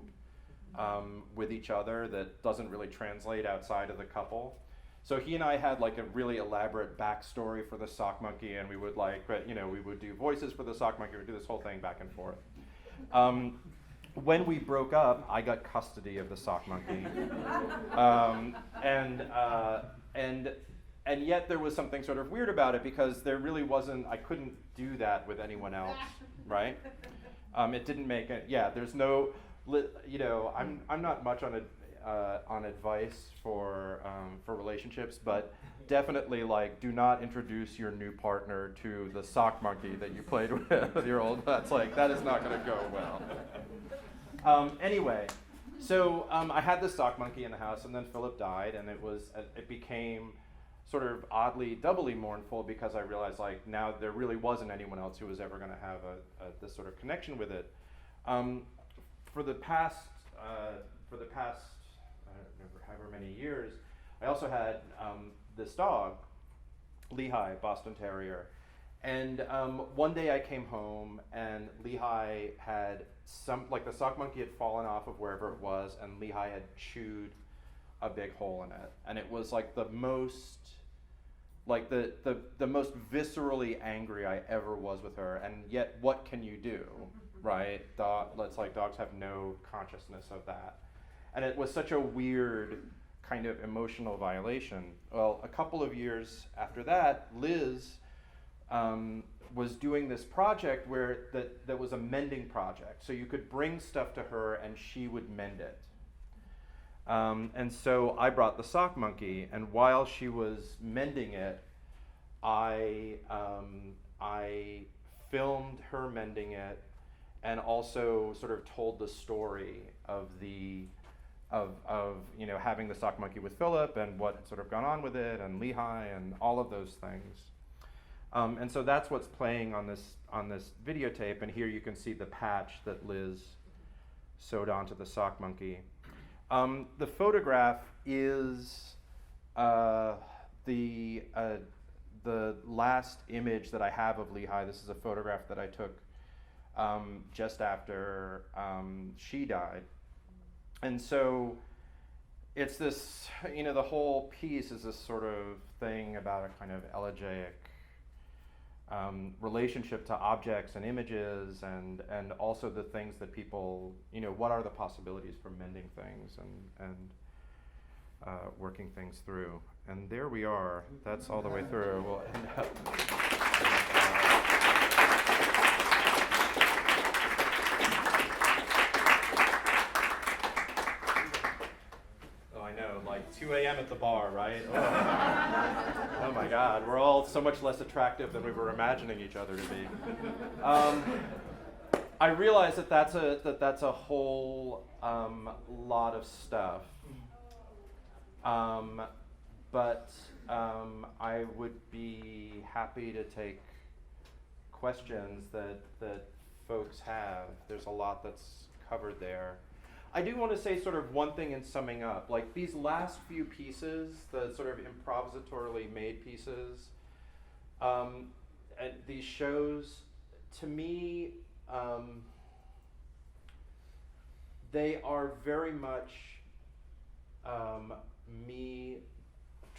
with each other that doesn't really translate outside of the couple. So he and I had like a really elaborate backstory for the sock monkey, and we would we would do voices for the sock monkey. We'd do this whole thing back and forth. When we broke up, I got custody of the sock monkey, and yet there was something sort of weird about it because there really wasn't. I couldn't do that with anyone else, right? It didn't make it. Yeah, there's no. I'm not much on advice for relationships, but definitely do not introduce your new partner to the sock monkey that you played with your old. That is not going to go well. Anyway, so I had this sock monkey in the house, and then Philip died, and it became sort of oddly doubly mournful because I realized now there really wasn't anyone else who was ever going to have this sort of connection with it. For the past however many years, I also had this dog, Lehigh, Boston Terrier. And one day I came home and Lehigh had the sock monkey had fallen off of wherever it was, and Lehigh had chewed a big hole in it. And it was the most viscerally angry I ever was with her. And yet, what can you do, right? Dogs have no consciousness of that. And it was such a weird kind of emotional violation. Well, a couple of years after that, Liz was doing this project where that was a mending project. So you could bring stuff to her and she would mend it. And so I brought the sock monkey, and while she was mending it, I filmed her mending it, and also sort of told the story of you know, having the sock monkey with Philip and what had sort of gone on with it, and Lehigh and all of those things. And so that's what's playing on this videotape, and here you can see the patch that Liz sewed onto the sock monkey. The photograph is the last image that I have of Lehigh. This is a photograph that I took just after she died. And so it's this, you know, the whole piece is this sort of thing about a kind of elegiac relationship to objects and images, and also the things that people, you know, what are the possibilities for mending things and working things through. And there we are. That's all the way through. We'll end up. Oh, I know, like 2 a.m. at the bar, right? Oh my God, we're all so much less attractive than we were imagining each other to be. I realize that that's a whole lot of stuff. But I would be happy to take questions that folks have. There's a lot that's covered there. I do want to say sort of one thing in summing up, like these last few pieces, the sort of improvisatorily made pieces, and these shows, to me, they are very much me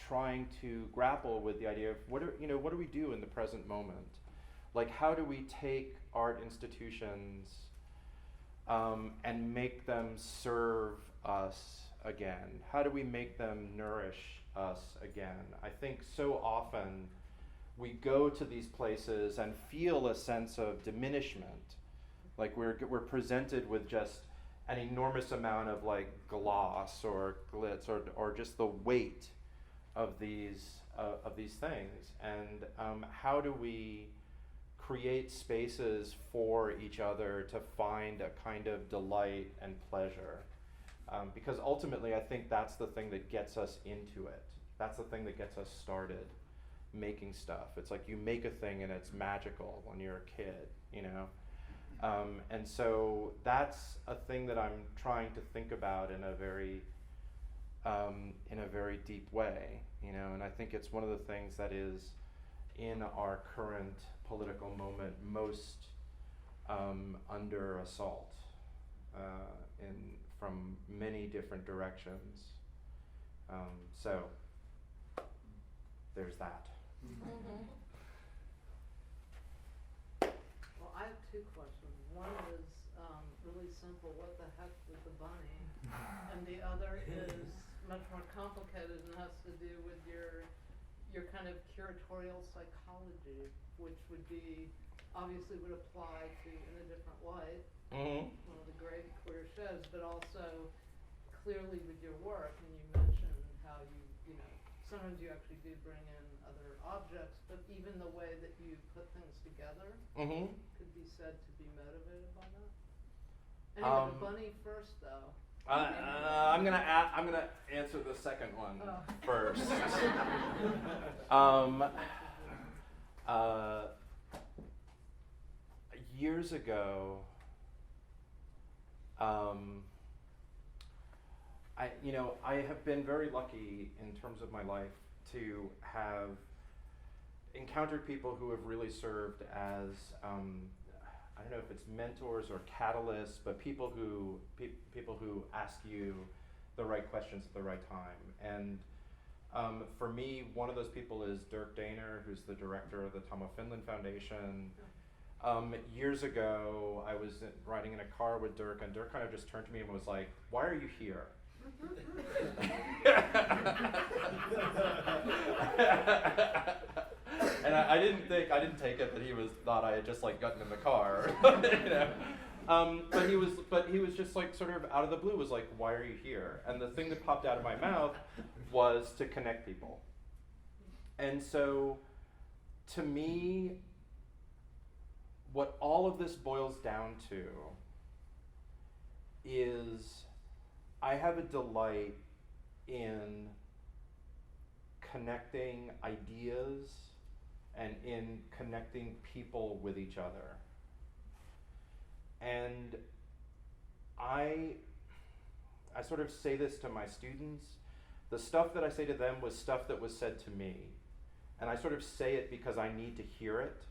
trying to grapple with the idea of what do we do in the present moment? Like, how do we take art institutions and make them serve us again? How do we make them nourish us again? I think so often we go to these places and feel a sense of diminishment. Like we're presented with just an enormous amount of like gloss or glitz or just the weight of these things. And how do we create spaces for each other to find a kind of delight and pleasure? Because ultimately, I think that's the thing that gets us into it. That's the thing that gets us started making stuff. It's like you make a thing and it's magical when you're a kid, you know? And so that's a thing that I'm trying to think about in a very deep way, you know? And I think it's one of the things that is in our current political moment most under assault from many different directions. So there's that. Mm-hmm. Well, I have two questions. One is really simple, what the heck with the bunny? And the other is much more complicated and has to do with your kind of curatorial psychology, which would be, obviously would apply to In a Different Light, one of the great queer shows, but also clearly with your work. And you mentioned how you know, sometimes you actually do bring in other objects, but even the way that you put things together could be said to be motivated by that. Anyway, the bunny first, though. I'm gonna answer the second one first. Years ago, I have been very lucky in terms of my life to have encountered people who have really served as I don't know if it's mentors or catalysts, but people who ask you the right questions at the right time. And for me, one of those people is Dirk Daner, who's the director of the Tomo Finland Foundation. Years ago, I was riding in a car with Dirk, and Dirk kind of just turned to me and was like, "Why are you here?" And I didn't take it that he thought I had just like gotten in the car, you know. But he was just like sort of out of the blue was like, why are you here? And the thing that popped out of my mouth was to connect people. And so, to me, what all of this boils down to is I have a delight in connecting ideas and in connecting people with each other. And I sort of say this to my students. The stuff that I say to them was stuff that was said to me. And I sort of say it because I need to hear it.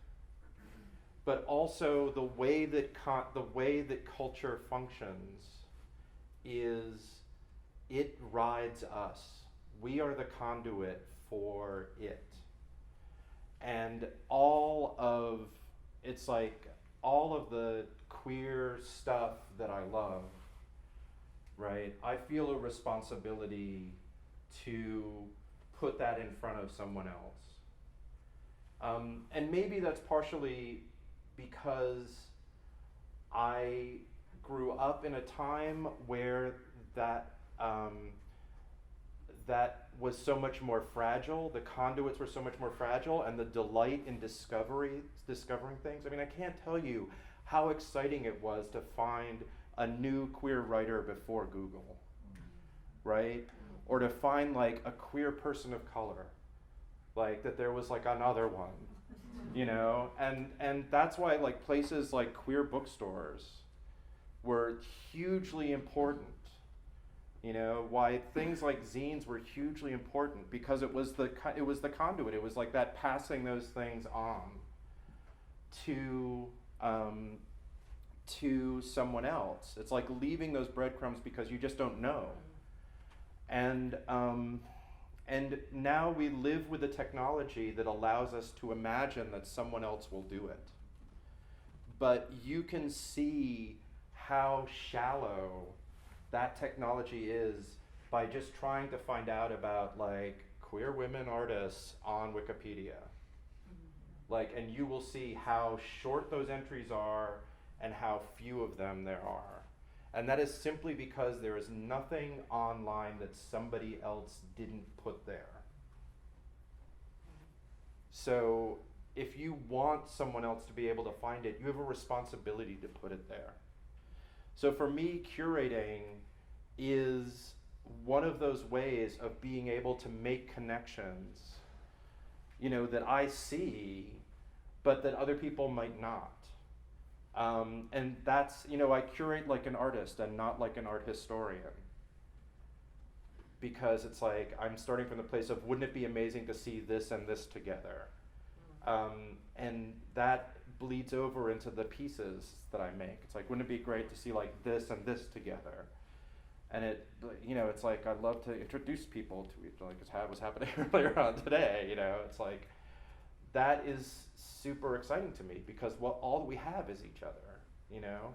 But also the way that culture functions is it rides us. We are the conduit for it. And all of the queer stuff that I love, right? I feel a responsibility to put that in front of someone else. And maybe that's partially because I grew up in a time where that was so much more fragile, the conduits were so much more fragile, and the delight in discovering things. I mean, I can't tell you how exciting it was to find a new queer writer before Google, right? Or to find like a queer person of color, like that there was like another one, you know? And that's why like places like queer bookstores were hugely important. You know, why things like zines were hugely important, because it was the conduit. It was like that passing those things on to someone else. It's like leaving those breadcrumbs because you just don't know. And now we live with a technology that allows us to imagine that someone else will do it. But you can see how shallow that technology is by just trying to find out about like queer women artists on Wikipedia. Like, and you will see how short those entries are and how few of them there are. And that is simply because there is nothing online that somebody else didn't put there. So if you want someone else to be able to find it, you have a responsibility to put it there. So for me, curating is one of those ways of being able to make connections, you know, that I see, but that other people might not. And that's, you know, I curate like an artist and not like an art historian. Because it's like, I'm starting from the place of, wouldn't it be amazing to see this and this together? And that bleeds over into the pieces that I make. It's like, wouldn't it be great to see like this and this together? And it, you know, it's like, I'd love to introduce people to each, like what's happening earlier on today, you know? It's like, that is super exciting to me because all we have is each other, you know?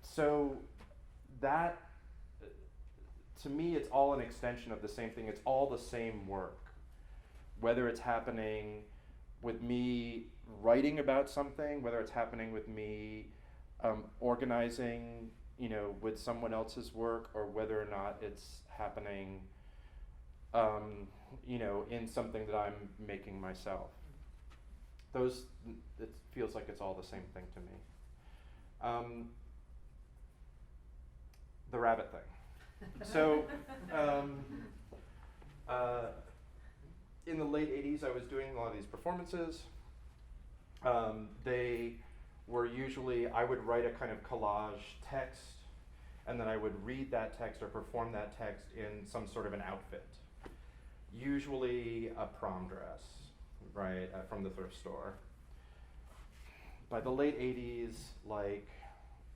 So that, to me, it's all an extension of the same thing. It's all the same work. Whether it's happening with me writing about something, whether it's happening with me organizing, you know, with someone else's work, or whether or not it's happening, you know, in something that I'm making myself. It feels like it's all the same thing to me. The rabbit thing. So, in the late 80s, I was doing a lot of these performances. They were usually, I would write a kind of collage text, and then I would read that text or perform that text in some sort of an outfit. Usually a prom dress, right, from the thrift store. By the late 80s, like,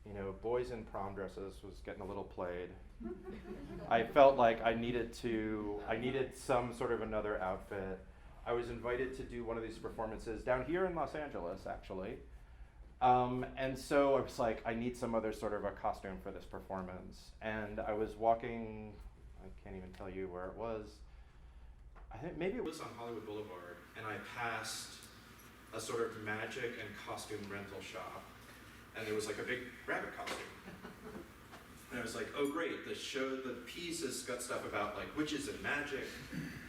you know, boys in prom dresses was getting a little played. I felt like I needed some sort of another outfit. I was invited to do one of these performances down here in Los Angeles, actually. And so I was like, I need some other sort of a costume for this performance. And I was walking, I can't even tell you where it was, I think maybe it was on Hollywood Boulevard, and I passed a sort of magic and costume rental shop, and there was like a big rabbit costume. And I was like, oh great, the piece has got stuff about like witches and magic,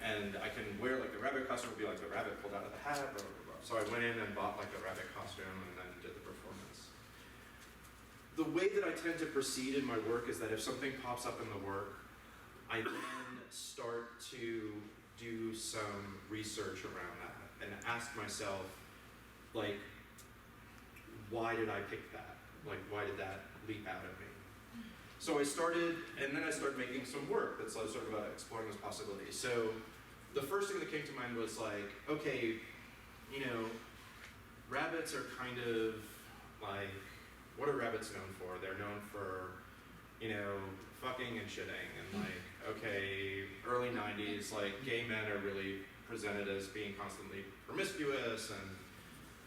and I can wear like the rabbit costume will be like the rabbit pulled out of the hat, blah, blah, blah. So I went in and bought like a rabbit costume and then did the performance. The way that I tend to proceed in my work is that if something pops up in the work, I then start to do some research around that and ask myself, like, why did I pick that? Like, why did that leap out at me? So I started making some work that's sort of about exploring those possibilities. So the first thing that came to mind was like, okay, you know, rabbits are kind of like, what are rabbits known for? They're known for, you know, fucking and shitting, and like, okay, early 90s, like gay men are really presented as being constantly promiscuous and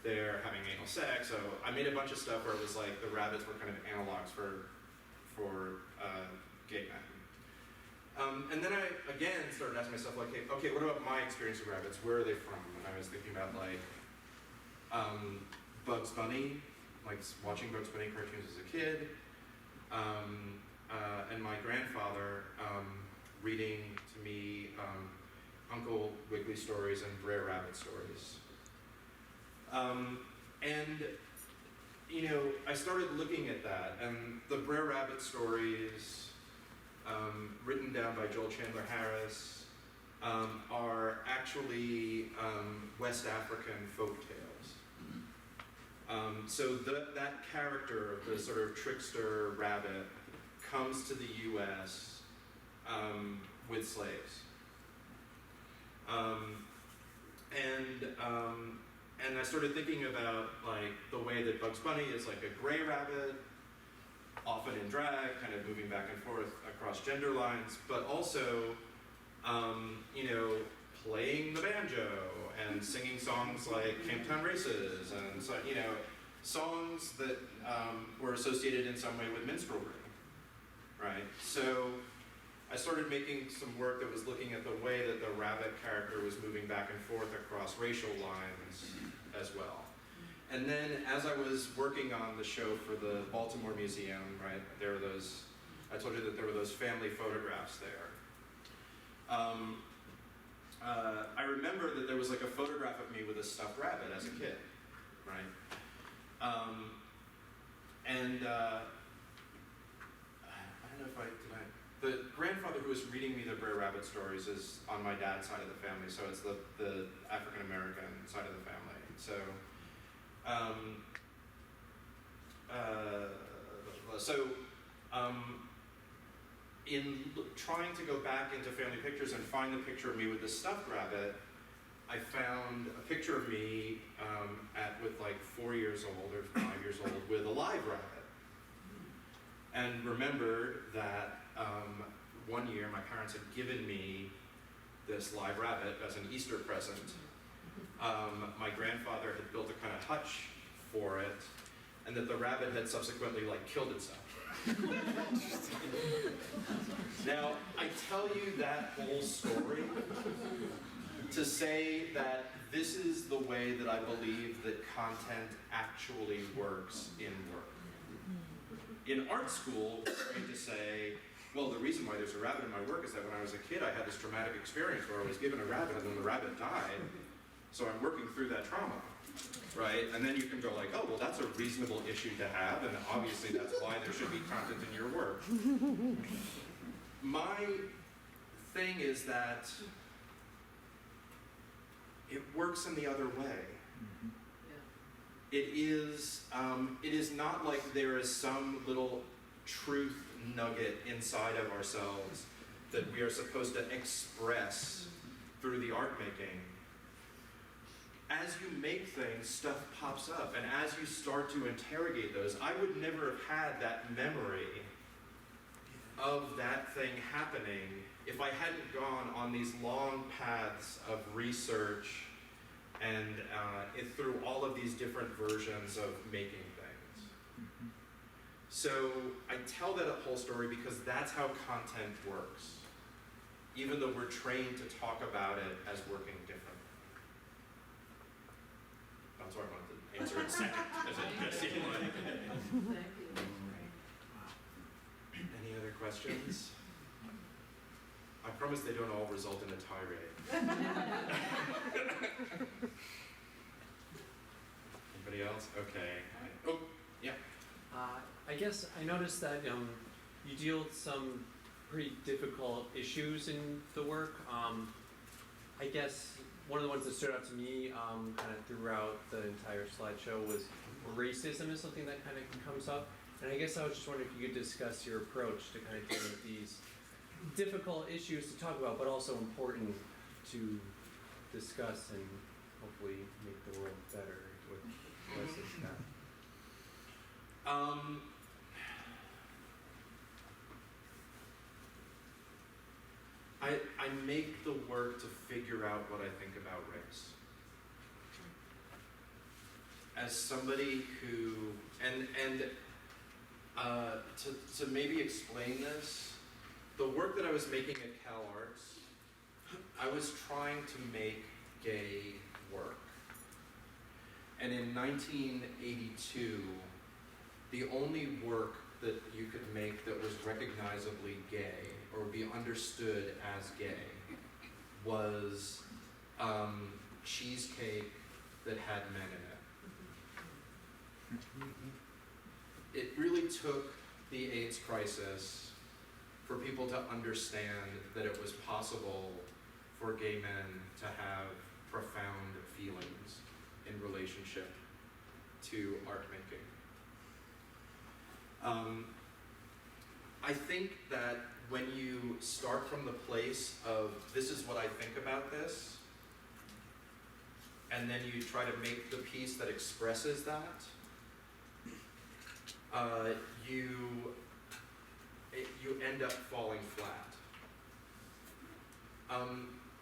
they're having anal sex. So I made a bunch of stuff where it was like the rabbits were kind of analogs for gay men. And then I, again, started asking myself, like, okay, what about my experience with rabbits? Where are they from? And I was thinking about, like, Bugs Bunny, like watching Bugs Bunny cartoons as a kid, and my grandfather reading to me Uncle Wiggily stories and Brer Rabbit stories. And you know, I started looking at that, and the Brer Rabbit stories, written down by Joel Chandler Harris, are actually West African folk tales. So that character, the sort of trickster rabbit, comes to the U.S. With slaves. And I started thinking about like the way that Bugs Bunny is like a gray rabbit, often in drag, kind of moving back and forth across gender lines, but also, you know, playing the banjo and singing songs like Camptown Races and so, you know, songs that were associated in some way with minstrelry, right? So I started making some work that was looking at the way that the rabbit character was moving back and forth across racial lines as well. And then as I was working on the show for the Baltimore Museum, right, there were those, I told you that there were those family photographs there. I remember that there was like a photograph of me with a stuffed rabbit as a kid, right? I don't know if the grandfather who was reading me the Brer Rabbit stories is on my dad's side of the family, so it's the African-American side of the family. So, in trying to go back into family pictures and find the picture of me with the stuffed rabbit, I found a picture of me with like 4 years old or 5 years old with a live rabbit. And remembered that one year my parents had given me this live rabbit as an Easter present. My grandfather had built a kind of hutch for it, and that the rabbit had subsequently like killed itself. Now, I tell you that whole story to say that this is the way that I believe that content actually works in work. In art school, we're trained to say, well, the reason why there's a rabbit in my work is that when I was a kid, I had this traumatic experience where I was given a rabbit and then the rabbit died. So I'm working through that trauma, right? And then you can go like, oh, well, that's a reasonable issue to have, and obviously that's why there should be content in your work. My thing is that it works in the other way. It is not like there is some little truth nugget inside of ourselves that we are supposed to express through the art making. As you make things, stuff pops up, and as you start to interrogate those, I would never have had that memory of that thing happening if I hadn't gone on these long paths of research and through all of these different versions of making things. So I tell that whole story because that's how content works. even though we're trained to talk about it as working differently. That's why I wanted to answer it second, as it just seemed like. Thank you, that's great. Any other questions? I promise they don't all result in a tirade. Anybody else? Okay. Oh, yeah. I guess I noticed that you deal with some pretty difficult issues in the work. I guess one of the ones that stood out to me kind of throughout the entire slideshow was racism is something that kind of comes up. And I guess I was just wondering if you could discuss your approach to kind of dealing with these difficult issues to talk about, but also important to discuss and hopefully make the world better with less of that. I make the work to figure out what I think about race. As somebody who, to maybe explain this, the work that I was making at Cal Arts, I was trying to make gay work. And in 1982, the only work that you could make that was recognizably gay or be understood as gay was cheesecake that had men in it. It really took the AIDS crisis for people to understand that it was possible for gay men to have profound feelings in relationship to art making. I think that when you start from the place of this is what I think about this, and then you try to make the piece that expresses that, you end up falling flat.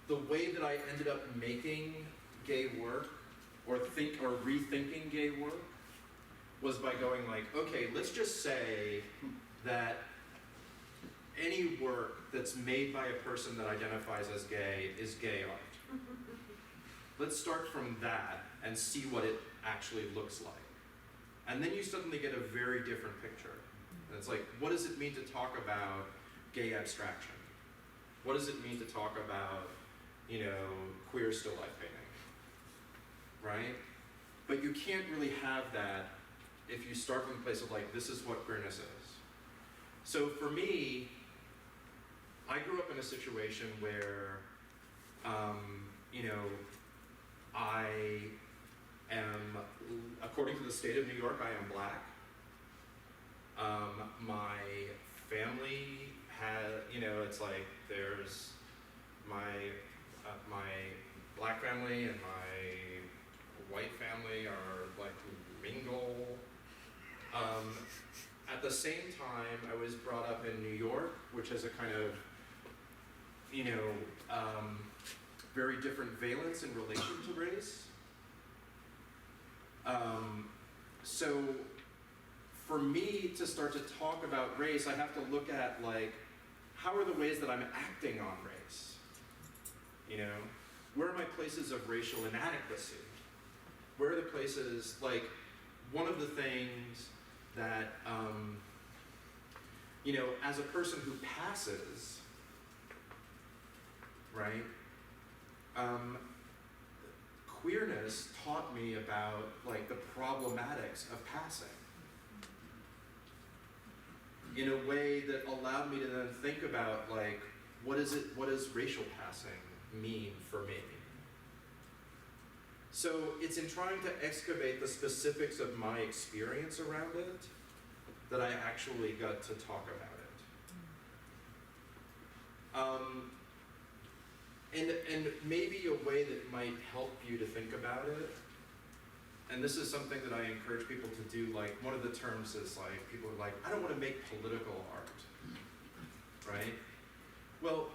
The way that I ended up making gay work, or rethinking gay work, was by going like, okay, let's just say that any work that's made by a person that identifies as gay is gay art. Let's start from that and see what it actually looks like. And then you suddenly get a very different picture. And it's like, what does it mean to talk about gay abstraction? What does it mean to talk about, queer still life painting, right? But you can't really have that if you start from the place of like, this is what queerness is. So for me, I grew up in a situation where, I am, according to the state of New York, I am black. My family it's like there's my black family and my white family are like mingle. At the same time, I was brought up in New York, which has a kind of, very different valence in relation to race. So for me to start to talk about race, I have to look at like, how are the ways that I'm acting on race? Where are my places of racial inadequacy? Where are the places, like, one of the things that, as a person who passes, right, queerness taught me about, like, the problematics of passing in a way that allowed me to then think about, like, what does racial passing mean for me? So it's in trying to excavate the specifics of my experience around it that I actually got to talk about it. And maybe a way that might help you to think about it, and this is something that I encourage people to do, like one of the terms is like, people are like, I don't want to make political art, right? Well,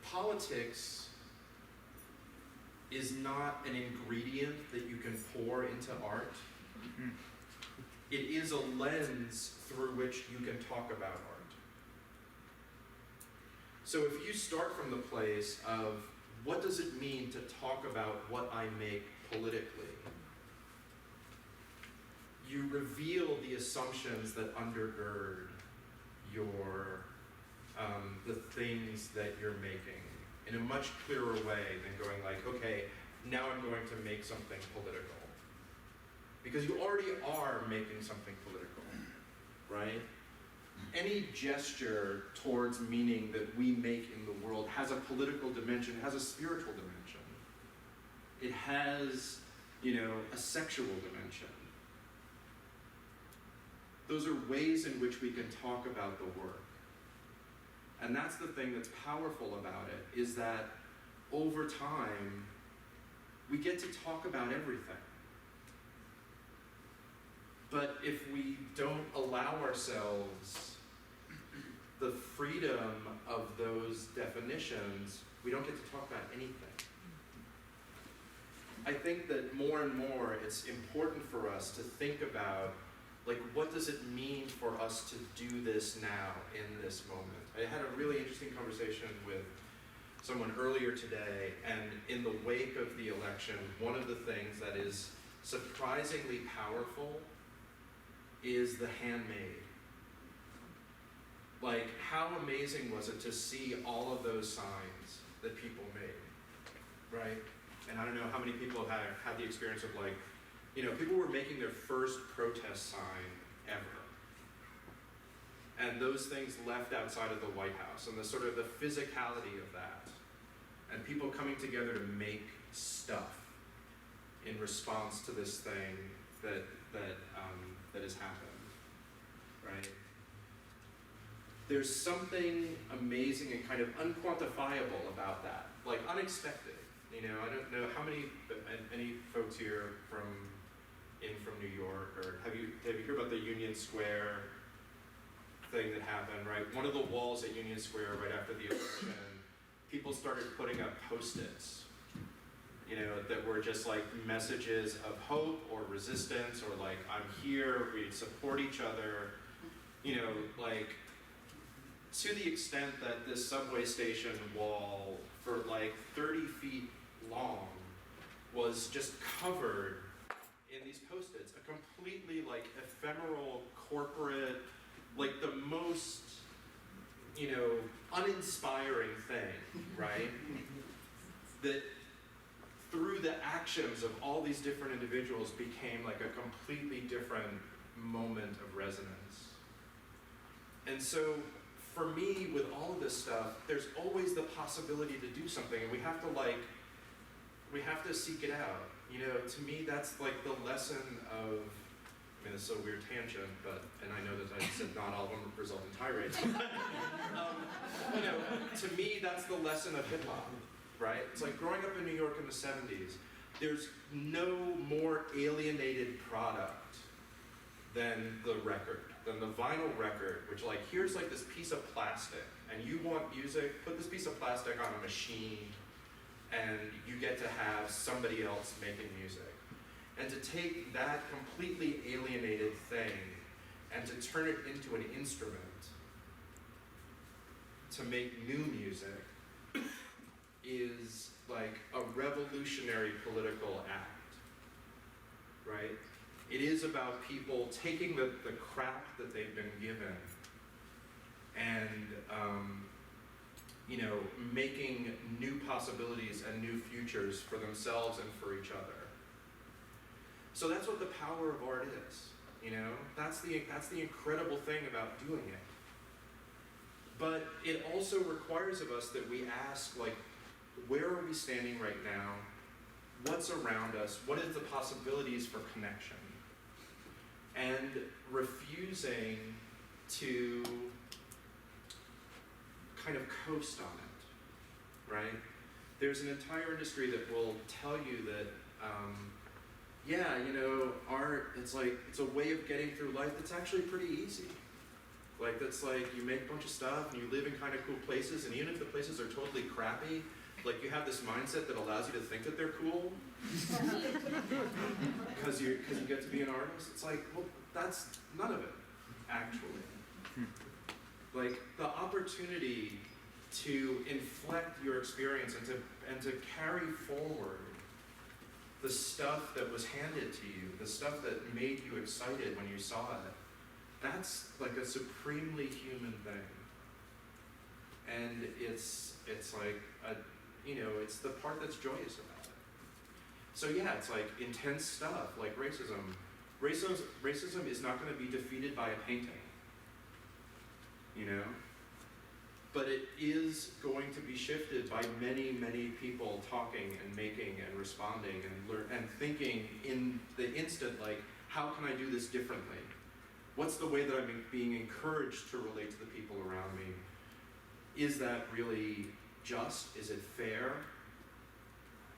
politics is not an ingredient that you can pour into art. It is a lens through which you can talk about art. So if you start from the place of what does it mean to talk about what I make politically, you reveal the assumptions that undergird your the things that you're making in a much clearer way than going like, okay, now I'm going to make something political. Because you already are making something political, right? Any gesture towards meaning that we make in the world has a political dimension, it has a spiritual dimension. It has, a sexual dimension. Those are ways in which we can talk about the work. And that's the thing that's powerful about it, is that over time, we get to talk about everything. But if we don't allow ourselves the freedom of those definitions, we don't get to talk about anything. I think that more and more it's important for us to think about, like, what does it mean for us to do this now in this moment? I had a really interesting conversation with someone earlier today, and in the wake of the election, one of the things that is surprisingly powerful is the handmade. Like, how amazing was it to see all of those signs that people made, right? And I don't know how many people have had the experience of, like, people were making their first protest sign ever. And those things left outside of the White House, and the sort of the physicality of that, and people coming together to make stuff in response to this thing that has happened, right? There's something amazing and kind of unquantifiable about that, like unexpected. I don't know how any folks here from New York, or have you heard about the Union Square thing that happened, right? One of the walls at Union Square right after the election, people started putting up Post-its, that were just like messages of hope or resistance, or like, I'm here, we support each other, like, to the extent that this subway station wall for like 30 feet long was just covered in these Post-its, a completely like ephemeral, corporate, like the most, uninspiring thing, right? That through the actions of all these different individuals became like a completely different moment of resonance. And so for me, with all of this stuff, there's always the possibility to do something, and we have to seek it out. To me, that's like the lesson of, this is a weird tangent, and I know that I said not all of them result in tirades. To me, that's the lesson of hip hop, right? It's like growing up in New York in the 70s, there's no more alienated product than the record, than the vinyl record, which like, here's like this piece of plastic, and you want music, put this piece of plastic on a machine, and you get to have somebody else making music. And to take that completely alienated thing and to turn it into an instrument to make new music is like a revolutionary political act, right? It is about people taking the crap that they've been given and making new possibilities and new futures for themselves and for each other. So that's what the power of art is, That's the incredible thing about doing it. But it also requires of us that we ask, like, where are we standing right now? What's around us? What is the possibilities for connection? And refusing to kind of coast on it, right? There's an entire industry that will tell you that, art, it's a way of getting through life that's actually pretty easy. Like, that's like, you make a bunch of stuff and you live in kind of cool places, and even if the places are totally crappy, like, you have this mindset that allows you to think that they're cool because you get to be an artist. It's like, well, that's none of it, actually. Like, the opportunity to inflect your experience and to carry forward the stuff that was handed to you, the stuff that made you excited when you saw it. That's like a supremely human thing. And it's like it's the part that's joyous about it. So yeah, it's like intense stuff like racism. Racism is not going to be defeated by a painting, but it is going to be shifted by many, many people talking and making and responding and thinking in the instant, like, how can I do this differently? What's the way that I'm being encouraged to relate to the people around me? Is that really just? Is it fair?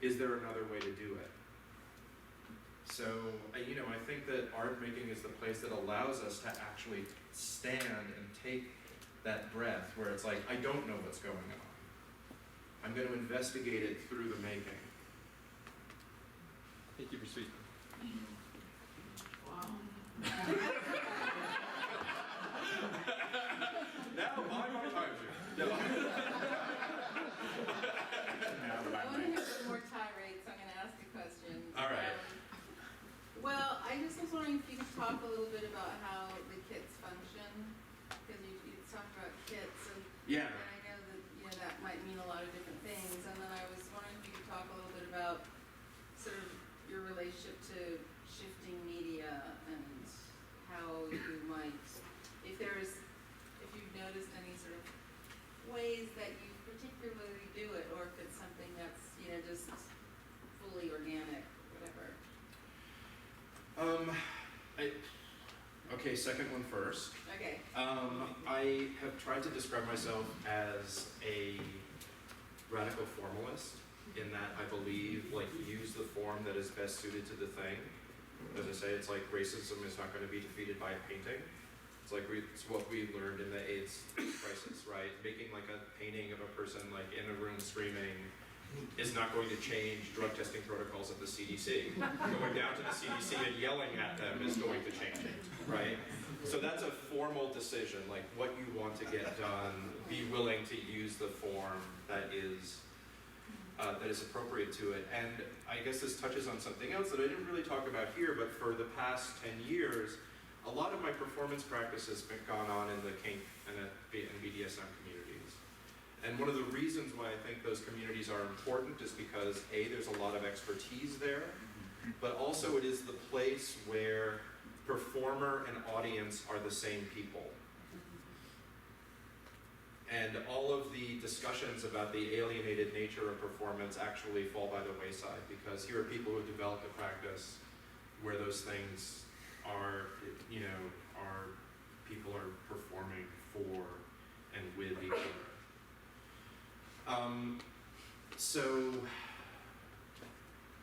Is there another way to do it? So, I think that art making is the place that allows us to actually stand and take that breath where it's like, I don't know what's going on. I'm going to investigate it through the making. Thank you for speaking. Wow. Now, buy my time, Jim. No. I want to hear some more tirades, so I'm going to ask you questions. All right. Well, I just was wondering if you could talk a little bit about how the kits function, because you talked about kits, and Yeah. I know that that might mean a lot of different things. And then I was wondering if you could talk a little bit about sort of your relationship to shifting media and how you might, if you've noticed any sort of ways that you particularly do it, or if it's something that's just fully organic, whatever. Okay, second one first. Okay. I have tried to describe myself as a radical formalist in that I believe, use the form that is best suited to the thing. As I say, it's like racism is not going to be defeated by a painting. It's what we learned in the AIDS crisis, right? Making a painting of a person in a room screaming is not going to change drug testing protocols at the CDC. Going down to the CDC and yelling at them is going to change it, right? So that's a formal decision, what you want to get done, be willing to use the form that is appropriate to it. And I guess this touches on something else that I didn't really talk about here, but for the past 10 years, a lot of my performance practice has been gone on in the kink and BDSM communities. And one of the reasons why I think those communities are important is because A, there's a lot of expertise there, but also it is the place where performer and audience are the same people. And all of the discussions about the alienated nature of performance actually fall by the wayside, because here are people who have developed a practice where those things are, people are performing for and with each other. So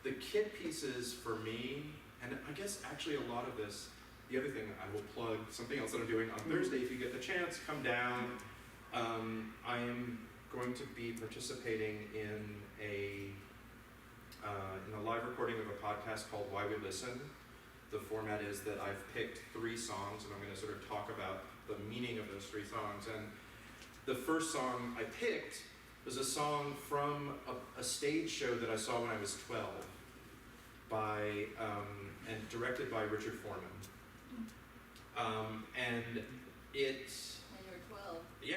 the kit pieces for me, and I guess actually a lot of this, the other thing I will plug, something else that I'm doing on Thursday, if you get the chance, come down. I am going to be participating in a live recording of a podcast called Why We Listen. The format is that I've picked 3 songs, and I'm going to sort of talk about the meaning of those 3 songs. And the first song I picked was a song from a stage show that I saw when I was 12 and directed by Richard Foreman. And it... When you were 12. Yeah.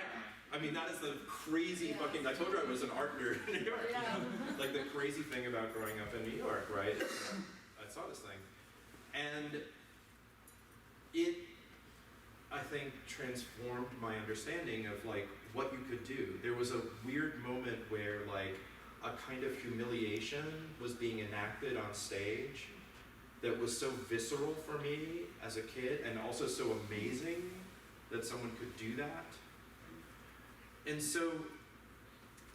I mean, that is the crazy fucking... I told you I was an art nerd in New York. Yeah. The crazy thing about growing up in New York, right? I saw this thing. And it, I think, transformed my understanding of what you could do. There was a weird moment where a kind of humiliation was being enacted on stage that was so visceral for me as a kid, and also so amazing that someone could do that. And so,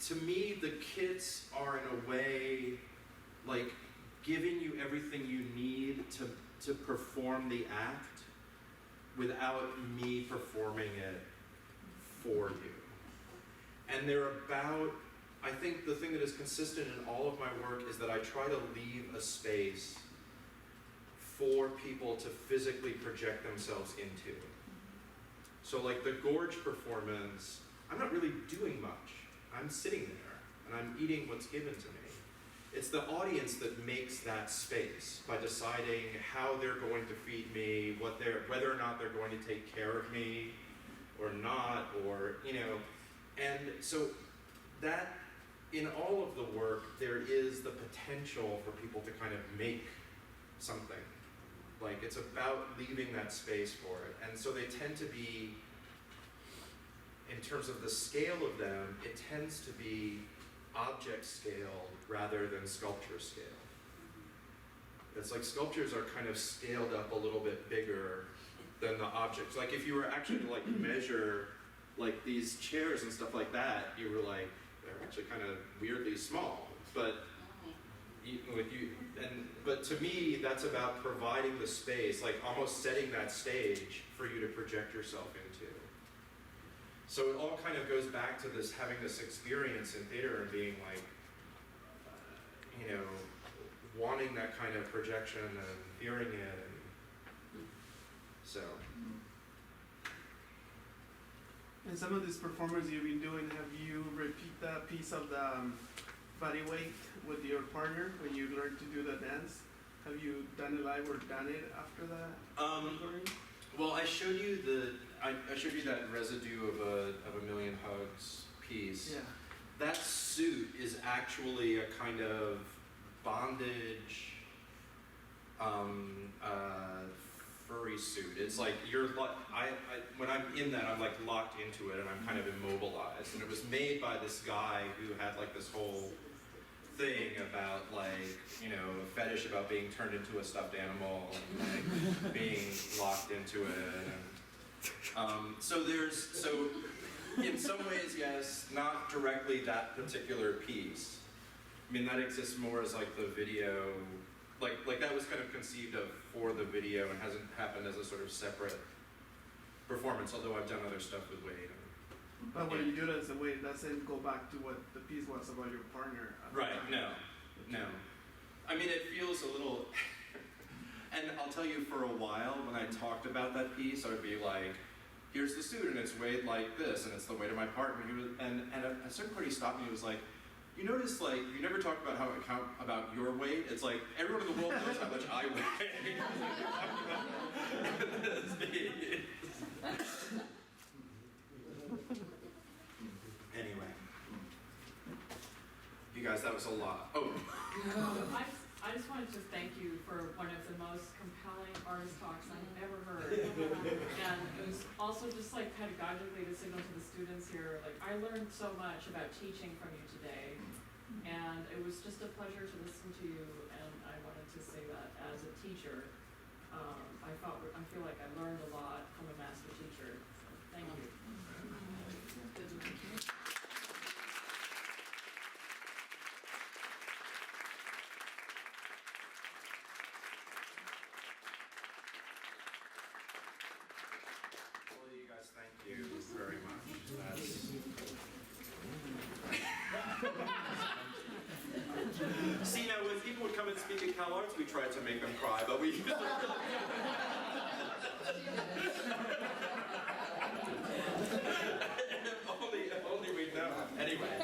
to me, the kits are in a way giving you everything you need to perform the act without me performing it for you. And they're about, I think the thing that is consistent in all of my work is that I try to leave a space for people to physically project themselves into. So the Gorge performance, I'm not really doing much. I'm sitting there and I'm eating what's given to me. It's the audience that makes that space by deciding how they're going to feed me, whether or not they're going to take care of me or not, or, and so that, in all of the work, there is the potential for people to kind of make something. Like, it's about leaving that space for it. And so they tend to be, in terms of the scale of them, it tends to be object scale rather than sculpture scale. It's like sculptures are kind of scaled up a little bit bigger than the objects. Like if you were actually to like measure like these chairs and stuff like that, you were like, they're actually kind of weirdly small. But but to me, that's about providing the space, like almost setting that stage for you to project yourself into. So it all kind of goes back to this, having this experience in theater and being like, wanting that kind of projection and fearing it, and so. And some of these performances you've been doing, have you repeat the piece of the body weight with your partner when you learn to do the dance? Have you done it live or done it after that? Well, I showed you that residue of a Million Hugs piece. Yeah. That suit is actually a kind of bondage, furry suit. It's like when I'm in that, I'm like locked into it and I'm kind of immobilized. And it was made by this guy who had like this whole thing about like, a fetish about being turned into a stuffed animal and like being locked into it. And, so in some ways, yes, not directly that particular piece. I mean, that exists more as like the video, like that was kind of conceived of for the video and hasn't happened as a sort of separate performance, although I've done other stuff with Wade. But when you do that as a way, it doesn't go back to what the piece was about your partner. Right, no. I mean, it feels a little, and I'll tell you, for a while, when I talked about that piece, I would be like, here's the suit, and it's weighed like this, and it's the weight of my partner. And a certain point he stopped me, he was like, you notice, like, you never talk about how it count about your weight. It's like, everyone in the world knows how much I weigh. Anyway. You guys, that was a lot. Oh. I just wanted to thank you for one of the most compelling artist talks I've ever heard. And it was also just like pedagogically to signal to the students here, like I learned so much about teaching from you today. And it was just a pleasure to listen to you, and I wanted to say that as a teacher, I feel like I learned a lot from a master teacher. So thank you. Well, you guys, thank you very much. See, now when people would come and speak at Cal Arts, we tried to make them cry, but we only we know. Anyway.